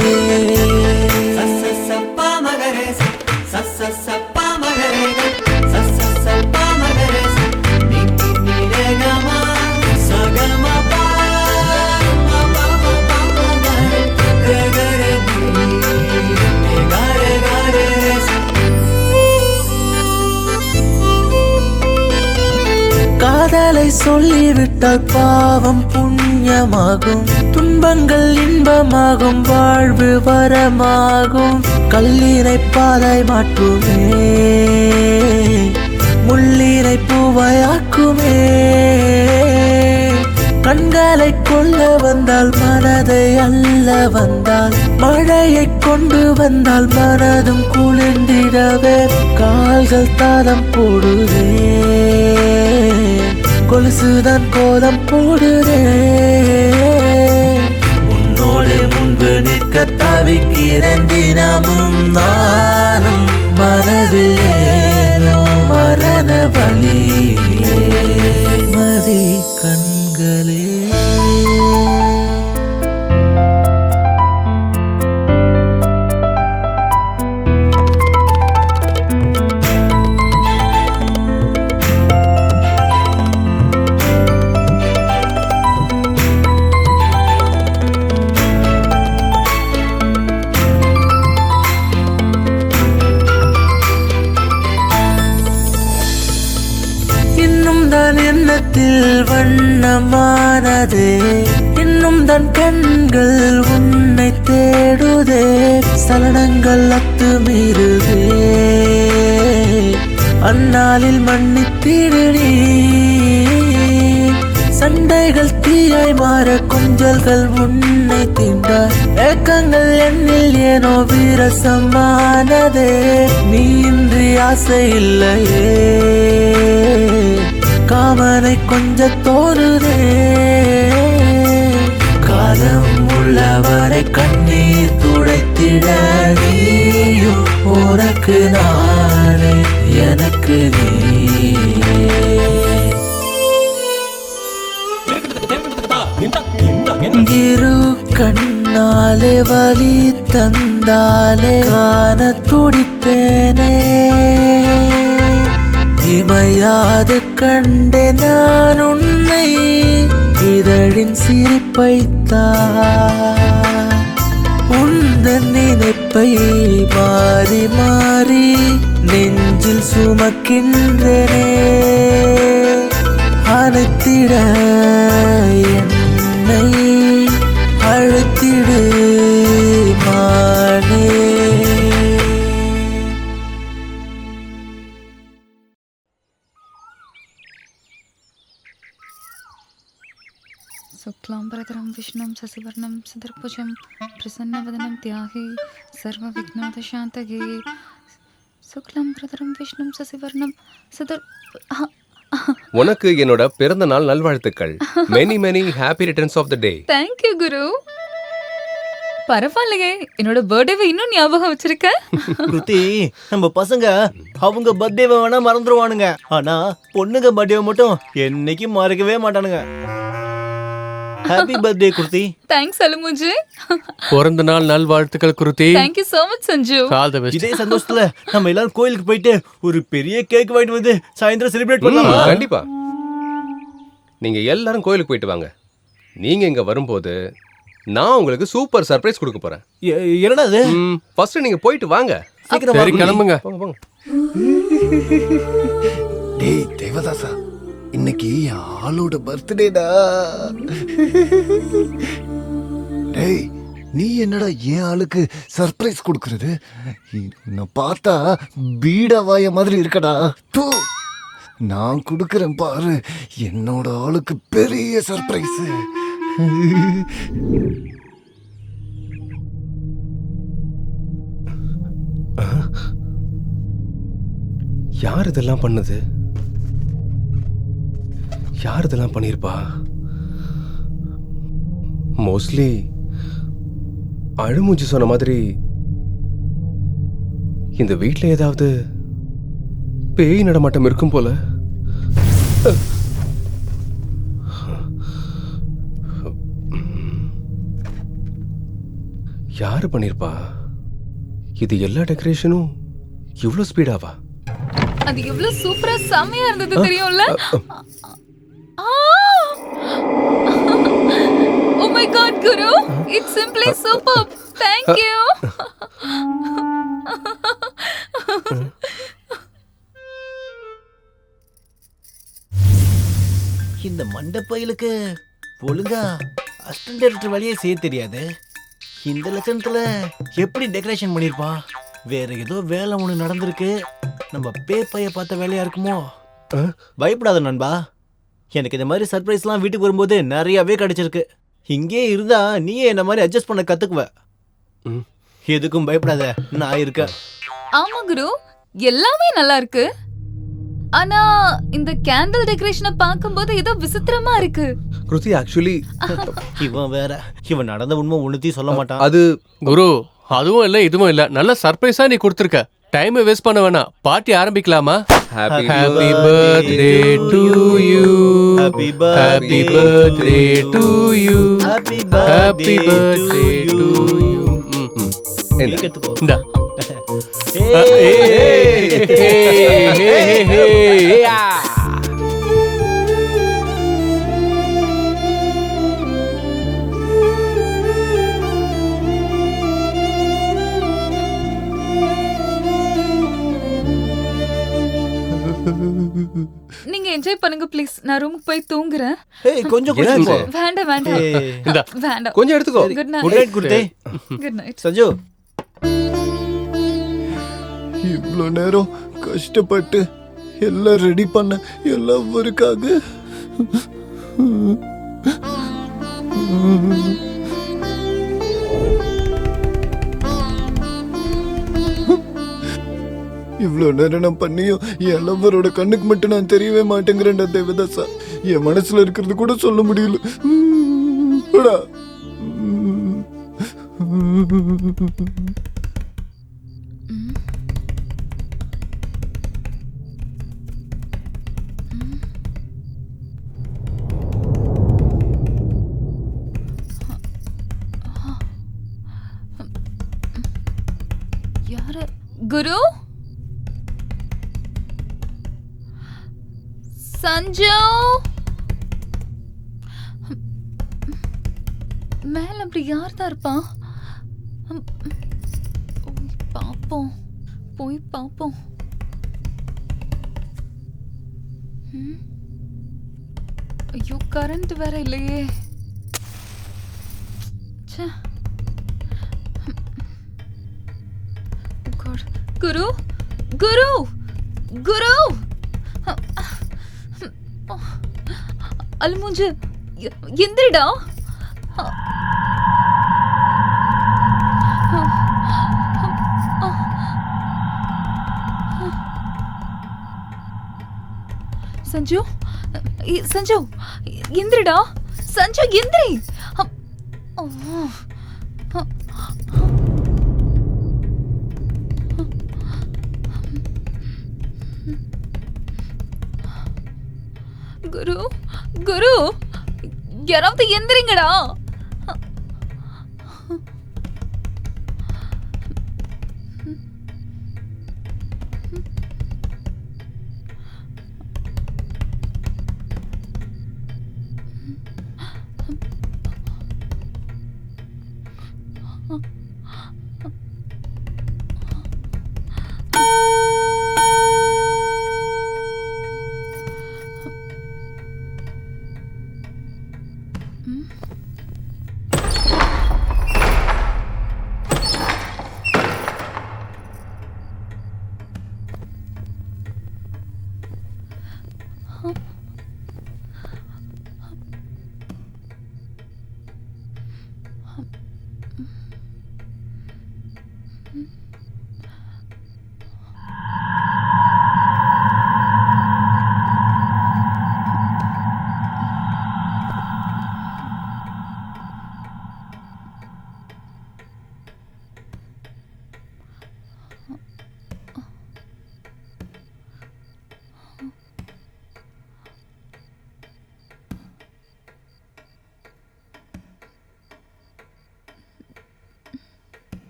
காதலை சொல்லிவிட்டால் பாவம் புண்ணியமாகும், துன்பங்கள் இன்பமாகும், வாழ்வு வரமாகும். கல்லினை பாதை மாற்றுமே, முள்ளினை பூவாயாக்குமே. கண்களை கொள்ள வந்தால் மனதை அல்ல வந்தால், மழையை கொண்டு வந்தால் மனதும் குளிர்ந்திடவே. கால்கள் தாளம் போடுதே, கொலுசுதான் கோலம் போடுதே. உன்னோடு முன்பு நிற்க தவிக்கிறேன் தினமும் நானும். மனதில் ஏனோ மரண வலி மதி கண்களே. எண்ணத்தில் வண்ணமானதே, இன்னும் தன் கண்கள் உன்னை தேடுதே. சலனங்கள் அத்துமீறுதே அந்நாளில் மன்னித்திடு நீ சண்டைகள் தீயாய் மாற கொஞ்சல்கள் உன்னை தீண்ட ஏக்கங்கள் என்னில் ஏனோ வீரசமானதே நீ இன்றி ஆசை இல்லையே காமனை கொஞ்ச தோறுதே காலம் உள்ளவரை கண்ணீர் துடைத்திட நீயும் உனக்கு நானே எனக்கு நீ இரு கண்ணாலே வலி தந்தாலே காண துடித்தேனே இமையாது கண்டே நான் உன்னை இதழின் சிரிப்பைத்தான் உந்தன் நினைப்பை மாறி மாறி நெஞ்சில் சுமக்கின்றனே அனைத்திட என்னை அழைத்திடு மானே शुक्लाम्बरधरं विष्णुं शशिवर्णं चतुर्भुजं प्रसन्नवदनं ध्याये सर्वविघ्नोपशान्तये शुक्लाम्बरधरं विष्णुं शशिवर्णं உனக்கு என்னோட பிறந்த நாள் நல்வாழ்த்துக்கள். Many many happy returns of the day. Thank you குரு. பரவாயில்லையே, என்னோட பர்த்டேவை இன்னும் ஞாபகம் வச்சிருக்க. கிருத்தி, நம்ம பசங்க அவங்க பர்த்டேவை வேணா மறந்துடுவானுங்க, ஆனா பொண்ணுங்க பர்த்டேவை மட்டும் என்னைக்கு மறக்கவே மாட்டானுங்க. ஹாப்பி பர்த்டே குருதி. தேங்க்ஸ் அலுமுஜி. பிறந்த நாள் நல்வாழ்த்துக்கள் குருதி. Thank you so much Sanju. All the best. இதே சந்தோஷத்துல நம்ம எல்லாரும் கோயிலுக்கு போயிட்டு ஒரு பெரிய கேக் வாங்கிட்டு வந்து சாயந்தரம் செலிப்ரேட் பண்ணலாமா? கண்டிப்பா. நீங்க எல்லாரும் கோயிலுக்கு போயிட்டு வாங்க. நீங்க இங்க வரும்போது நான் உங்களுக்கு சூப்பர் சர்ப்ரைஸ் கொடுக்க போறேன். என்னடா அது? ஃபர்ஸ்ட் நீங்க போயிட்டு வாங்க. சீக்கிரம் சரி கிளம்புங்க. போங்க போங்க. டேய் தேவதாசா, இன்னைக்கு ஆளோட பர்த்டேடா. டேய், நீ என்னடா என் ஆளுக்கு சர்ப்ரைஸ் கொடுக்கறது? நான் பார்த்தா பீடாவாய மாதிரி இருக்கடா. தூ, நான் கொடுக்கறேன் பாரு என்னோட ஆளுக்கு பெரிய சர்ப்ரைஸ். யார் இதெல்லாம் பண்ணது? யார் இதெல்லாம் பண்ணியிருப்பா? மோஸ்ட்லி அழுமூஞ்சி சொன்ன மாதிரி இந்த வீட்டில் ஏதாவது பேய் நடமாட்டம் இருக்கும் போல. யாரு பண்ணியிருப்பா? இது எல்லா டெக்கரேஷனும் இவ்வளோ ஸ்பீடாவா? அது எவ்வளவு சூப்பரா செமையா இருந்தது தெரியும்ல? Oh my god Guru, it's simply superb. Thank you. இந்த மண்டபயிலுக்கு ஒழுங்கா அசிஸ்டன்ட் டைரக்டர் வேலையே செய்ய தெரியாது. இந்த லட்சணத்துல எப்படி டெக்கரேஷன் பண்ணிருப்பா? வேற ஏதோ வேலை ஒண்ணு நடந்திருக்கு. நம்ம பேப்பைய பார்த்த வேலையா இருக்குமோ? பயப்படாத நண்பா, எனக்கு இந்த மாதிரி சர்ப்ரைஸ்லாம் வீட்டுக்கு வரும்போது நிறையவே கிடைச்சிருக்கு. இங்கே இருந்தா நீயே என்ன மாதிரி அட்ஜஸ்ட் பண்ண கத்துக்குவ. எதுக்கும் பயப்படாத, நான் இருக்கேன். ஆமா குரு, எல்லாமே நல்லா இருக்கு. ஆனா இந்த கேண்டில் டெக்கரேஷனை பார்க்கும்போது ஏதோ விசித்திரமா இருக்கு. கிருதி, ஆக்சுவலி இவன் வேற, இவன் நடந்த உண்மை ஒண்ணுத்தையும் சொல்ல மாட்டான். அது குரு, அதுவும் இல்ல இதுவும் இல்ல, நல்ல சர்ப்ரைஸா நீ கொடுத்துருக்க. டைம் வேஸ்ட் பண்ண வேணாம், பார்ட்டி ஆரம்பிக்கலாமா? Happy birthday to you. Happy Happy birthday to you. Happy Happy birthday to you. இந்தா. நீங்க என்ஜாய் பண்ணுங்க ப்ளீஸ். நான் ரூமுக்கு போய் தூங்குறேன். கொஞ்சம் வேண்டாம் வேண்டாம் இந்தா, வேண்டாம். கொஞ்சம் எடுத்துக்கோ. Good good night good day. Good night Sanju. இவ்வளோ நேரம் கஷ்டப்பட்டு எல்லாம் ரெடி பண்ண எல்லாம் ஒருக்காக இவ்வளோ நேரம் நான் பண்ணியும் என் லவ்வரோட கண்ணுக்கு மட்டும் நான் தெரியவே மாட்டேங்கிறேன்டா தேவதாசா. என் மனசுல இருக்கிறது கூட சொல்ல முடியல. யாரு? குரு? சஞ்சு மேல அப்படி யார் தான் இருப்பான்? பாப்போம், போய் பாப்போம். ஐயோ கரண்ட் வேற இல்லையே. குரு குரு குரு அல்முஞ்சு எந்திரிடா. சஞ்சு சஞ்சு எந்திரிடா. சஞ்சு எந்திரி. குரு குரு யாராவது எந்திரிங்கடா.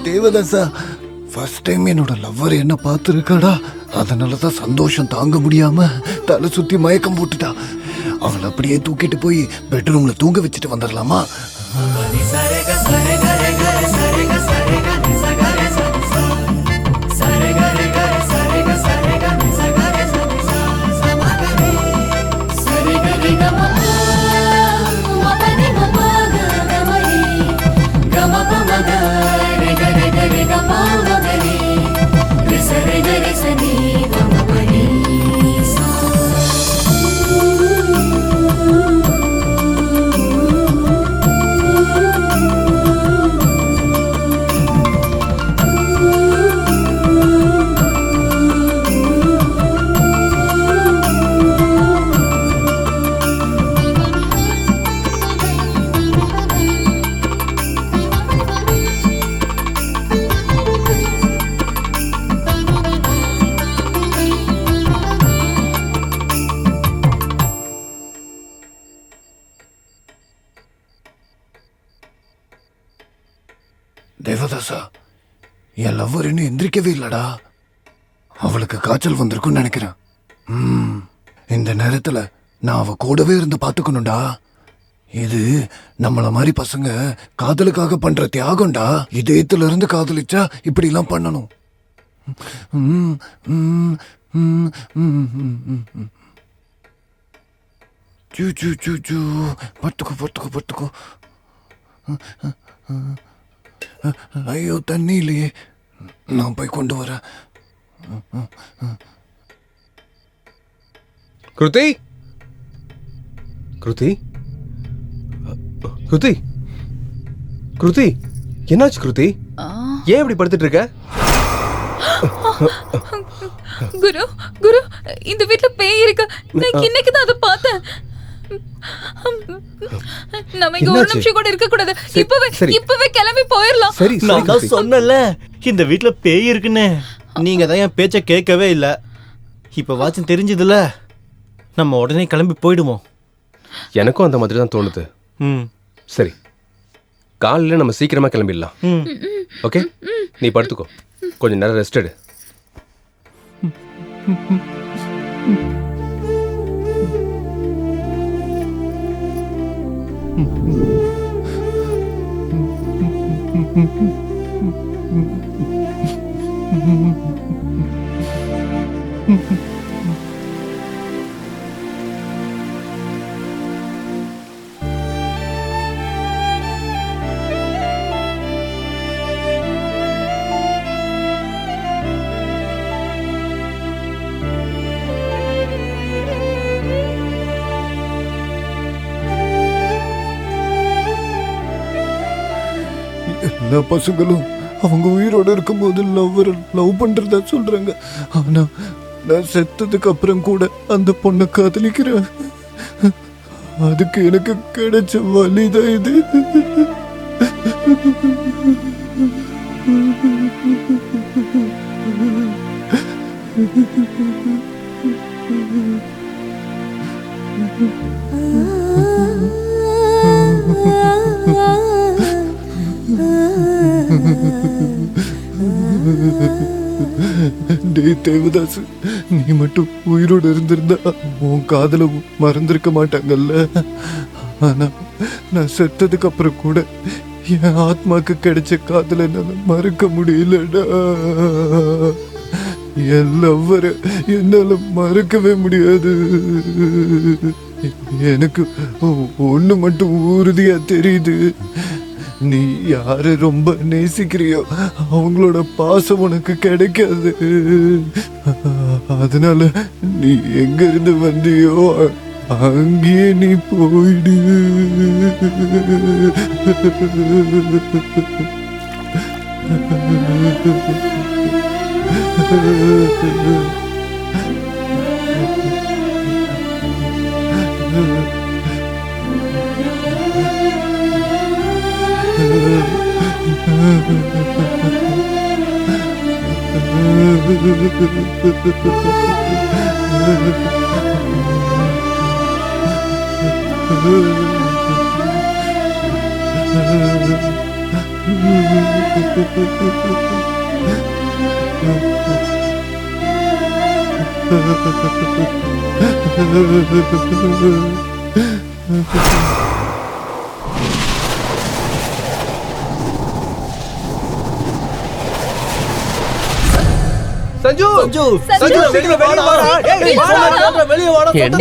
தேவதாசா, ஃபர்ஸ்ட் டைம் என்னோட லவ்வர் என்ன பார்த்துருக்காடா. அதனாலதான் சந்தோஷம் தாங்க முடியாம தலை சுத்தி மயக்கம் போட்டுட்டா. அவளை அப்படியே தூக்கிட்டு போய் பெட்ரூம்ல தூங்க வச்சுட்டு வந்துடலாமா? தேவதாசா, என் லவ்வர் இன்னும் எந்திரிக்கவே இல்லடா. அவளுக்கு காய்ச்சல் வந்திருக்குன்னு நினைக்கிறேன். இந்த நேரத்துல நான் அவ கூடவே இருந்து பாத்துக்கணும்டா. இது நம்மள மாதிரி பசங்க காதலுக்காக பண்ற தியாகம்டா. இதயத்துல இருந்து காதலிச்சா இப்படி எல்லாம் பண்ணணும். பத்துக்கோ. ஐயோ, தண்ணி இல்லையே, நான் போய் கொண்டு வரேன். கிருதி கிருதி கிருதி கிருதி, என்னாச்சு கிருதி? ஏன் இப்படி படுத்துட்டு இருக்க? குரு குரு, இந்த வீட்ல பேய் இருக்கு. நான் இன்னைக்கு தான் அதை பார்த்தேன். நம்ம இங்க ஒரு நிமிஷம் கூட இருக்க கூடாது. இப்பவே கிளம்பி போயிடலாம். நான் தான் சொன்னல இந்த வீட்ல பேய் இருக்குன்னு. நீங்க தான் என் பேச்ச கேட்கவே இல்ல. இப்ப வாட்சம் தெரிஞ்சதுல, நம்ம உடனே கிளம்பி போயிடுவோம். எனக்கும் அந்த மாதிரி தான் தோணுது. சரி, காலையில நம்ம சீக்கிரமா கிளம்பிடலாம். ஓகே, நீ படுத்துக்கோ, கொஞ்சம் நேரம் ரெஸ்ட் எடு. எல்லா பசங்களும் அவங்க உயிரோட இருக்கும்போது லவ் பண்றதா சொல்றாங்க. ஆனா நான் செத்ததுக்கு அப்புறம் கூட அந்த பொண்ணை காதலிக்கிறேன். அதுக்கு எனக்கு கிடைச்ச வலிதான் இது. டேய் தேவதாஸ், நீ மட்டும் உயிரோடு இருந்திருந்தா உன் காதல மறந்திருக்க மாட்டாங்கல்ல. ஆனா நான் செத்ததுக்கு அப்புறம் கூட என் ஆத்மாக்கு கிடைச்ச காதல என்னால மறக்க முடியலடா. என் லவ்வரை என்னால மறக்கவே முடியாது. எனக்கு ஒண்ணு மட்டும் உறுதியா தெரியுது, நீ யாரை ரொம்ப நேசிக்கிறியோ அவங்களோட பாசம் உனக்கு கிடைக்காது. அதனால நீ எங்க இருந்து வந்தியோ அங்கேயே நீ போயிடு.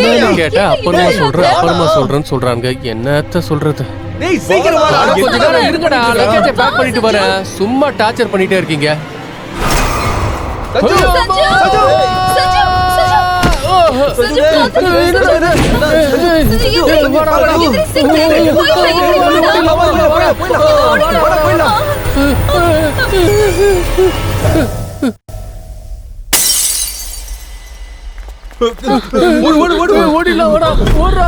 என்ன கேட்டா அப்புறமா சொல்றேன்னு சொல்றாங்க. என்னத்த சொல்றது? இருக்கடா, லக்கேஜை பேக் பண்ணிட்டு வரேன். சும்மா டார்ச்சர் பண்ணிட்டே இருக்கீங்க. ஓடிலாம் ஓடா ஓடுறா.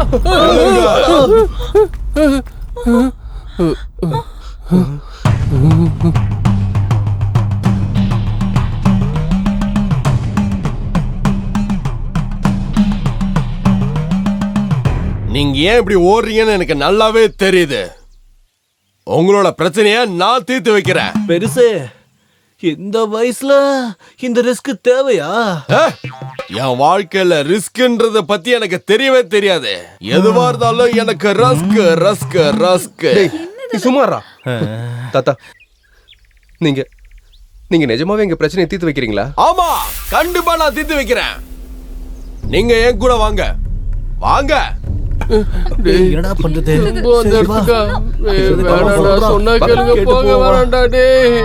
நீங்க ஏன் இப்படி ஓடுறீங்கன்னு எனக்கு நல்லாவே தெரியுது. உங்களோட பிரச்சனைய நான் தீர்த்து வைக்கிறேன். பெருசு, இந்த வயசுல இந்த ரிஸ்க் தேவையா? என் வாழ்க்கையில ரிஸ்க்ன்றத பத்தி எனக்கு தெரியவே தெரியாது. எதுவா இருந்தாலும் எனக்கு ரஸ்க் ரஸ்க் ரஸ்க். சுமாரா தாத்தா, நீங்க நீங்க நிஜமாவே எங்க பிரச்சனையை தீர்த்து வைக்கிறீங்களா? ஆமா, கண்டிப்பா நான் தீர்த்து வைக்கிறேன். நீங்க என் கூட வாங்க. வாங்க. என்னடா பண்றது? சொன்னா கேளுங்க, போக வேண்டாம்டா டேய்.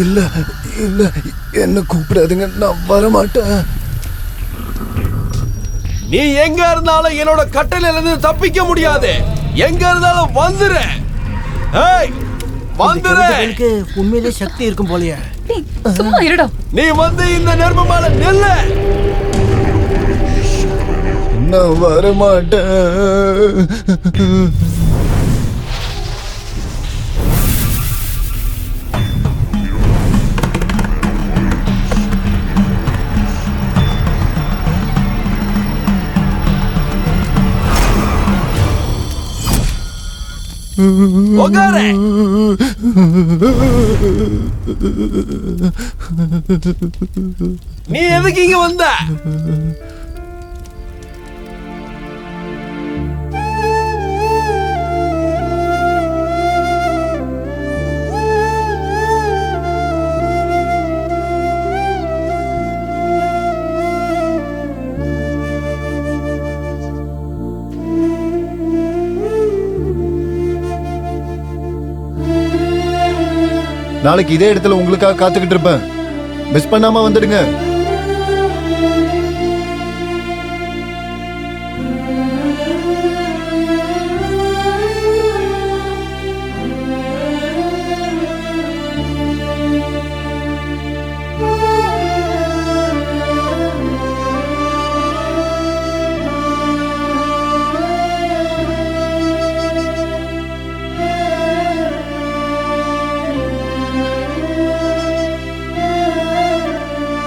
இல்ல இல்ல, என்ன கூப்பிடாதுங்க, நான் வரமாட்டேன். நீ எங்க இருந்தாலும் என்னோட கட்டளையில இருந்து தப்பிக்க முடியாது. எங்க இருந்தாலும் வந்துரு. ஏய், வந்துரு. எனக்கு உண்மையிலே சக்தி இருக்கும் போலயே. சும்மா இருடா. நீ வந்து இந்த நெருப்பு மேல நில்லு. நான் வரமாட்டேன். உட்காரு. நீ எதுக்கு இங்க வந்த? நாளைக்கு இதே இடத்துல உங்களுக்காக காத்துக்கிட்டு இருப்பேன். மிஸ் பண்ணாம வந்துடுங்க.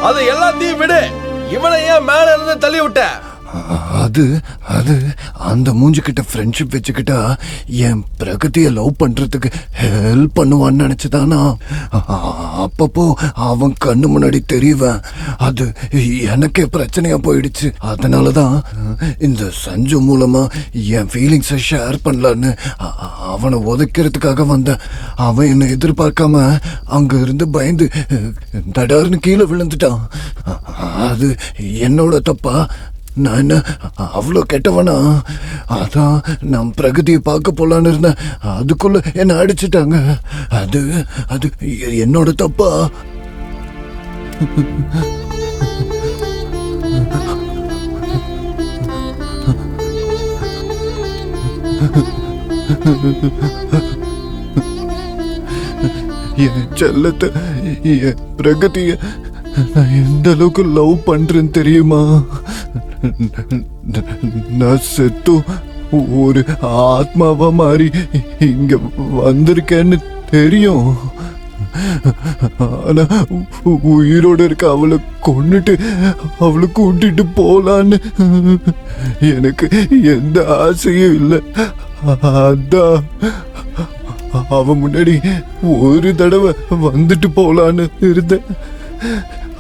அது எல்லாத்தையும் விடு. இவனை ஏன் மேல இருந்து தள்ளி விட்ட? அது அது அந்த மூஞ்சிக்கிட்ட ஃப்ரெண்ட்ஷிப் வச்சுக்கிட்டா என் பிரகதியை லவ் பண்றதுக்கு ஹெல்ப் பண்ணுவான்னு நினைச்சுதானா? அப்பப்போ அவன் கண்ணு முன்னாடி தெரியவன். அது எனக்கே பிரச்சனையா போயிடுச்சு. அதனாலதான் இந்த சஞ்சு மூலமா என் ஃபீலிங்ஸை ஷேர் பண்ணலான்னு அவனை உதைக்கிறதுக்காக வந்தேன். அவன் என்னை எதிர்பார்க்காம அங்க இருந்து பயந்து தடார்னு கீழே விழுந்துட்டான். அது என்னோட தப்பா? நான் என்ன அவ்வளோ கெட்டவனா? அதான் நான் பிரகதியை பார்க்க போலான்னு இருந்தேன். அதுக்குள்ள என்ன அடிச்சுட்டாங்க. அது அது என்னோட தப்பா? என் செல்லத்தை, என் பிரகதிய நான் எந்த அளவுக்கு லவ் பண்றேன்னு தெரியுமா? நான் செத்து ஒரு ஆத்மாவா மாறி இங்க வந்திருக்கேன்னு தெரியும். ஆனா உயிரோட இருக்க அவளை கொன்னுட்டு அவளை கூட்டிட்டு போலான்னு எனக்கு எந்த ஆசையும் இல்லை. அதான் அவ முன்னாடி ஒரு தடவை வந்துட்டு போலான்னு இருந்தேன்.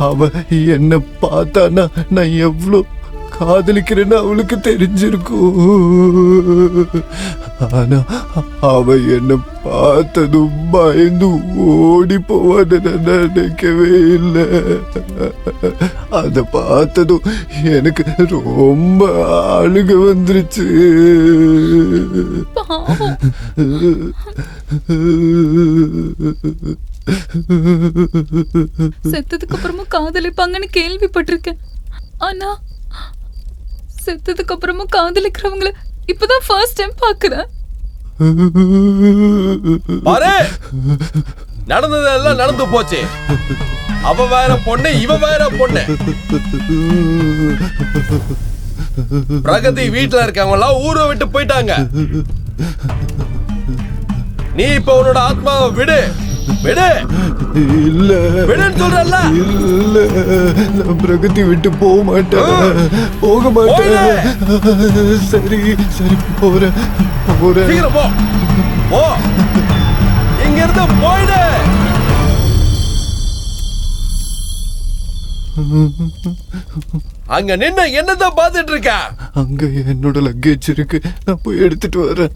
அவ என்ன பார்த்தானா நான் எவ்வளோ காதலிக்கிறேன்னு அவளுக்கு தெரிஞ்சிருக்கும். ஆனா அவ என்ன பார்த்ததும் பயந்து ஓடி போவான்னு நான் நினைக்கவே இல்லை. அத பார்த்ததும் எனக்கு ரொம்ப அழுக வந்துருச்சு. செத்ததுக்கு அப்புறமும் காதலிப்பாங்கன்னு கேள்விப்பட்டிருக்கேன். ஆனா செத்ததுக்கு அப்புறமும் காதலிக்கிறவங்கள இப்பதான் ஃபர்ஸ்ட் டைம் பாக்குறேன். பாரு, நடந்ததெல்லாம் நடந்து போச்சு. அவ வேற பொண்ணு, இவ வேற பொண்ணு. பிரகதி வீட்டுல இருக்கவங்க எல்லாம் ஊரை விட்டு போயிட்டாங்க. நீ இப்ப உன்னோட ஆத்மாவை விடு விடு. இல்ல விடுன்னு சொல்றல்ல. இல்ல, நான் பிரகதி விட்டு போக மாட்டேன், போக மாட்டேன். சரி சரி, போறேன் போறேன். சீக்கிரம் போ போ, இங்க இருந்து போயிடு. அங்க நின்னு என்னதான் பாத்துட்டு இருக்க? அங்க என்னோட லக்கேஜ் இருக்கு, நான் போய் எடுத்துட்டு வரேன்.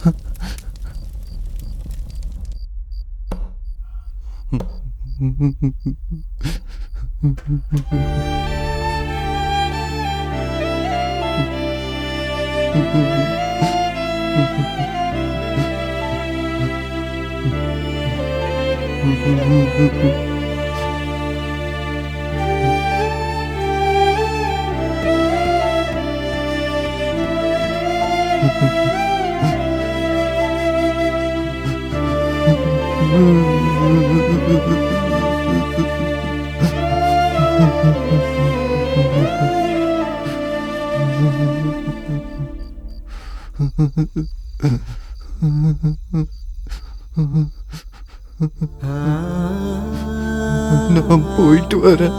நான் போயிட்டு வரேன்.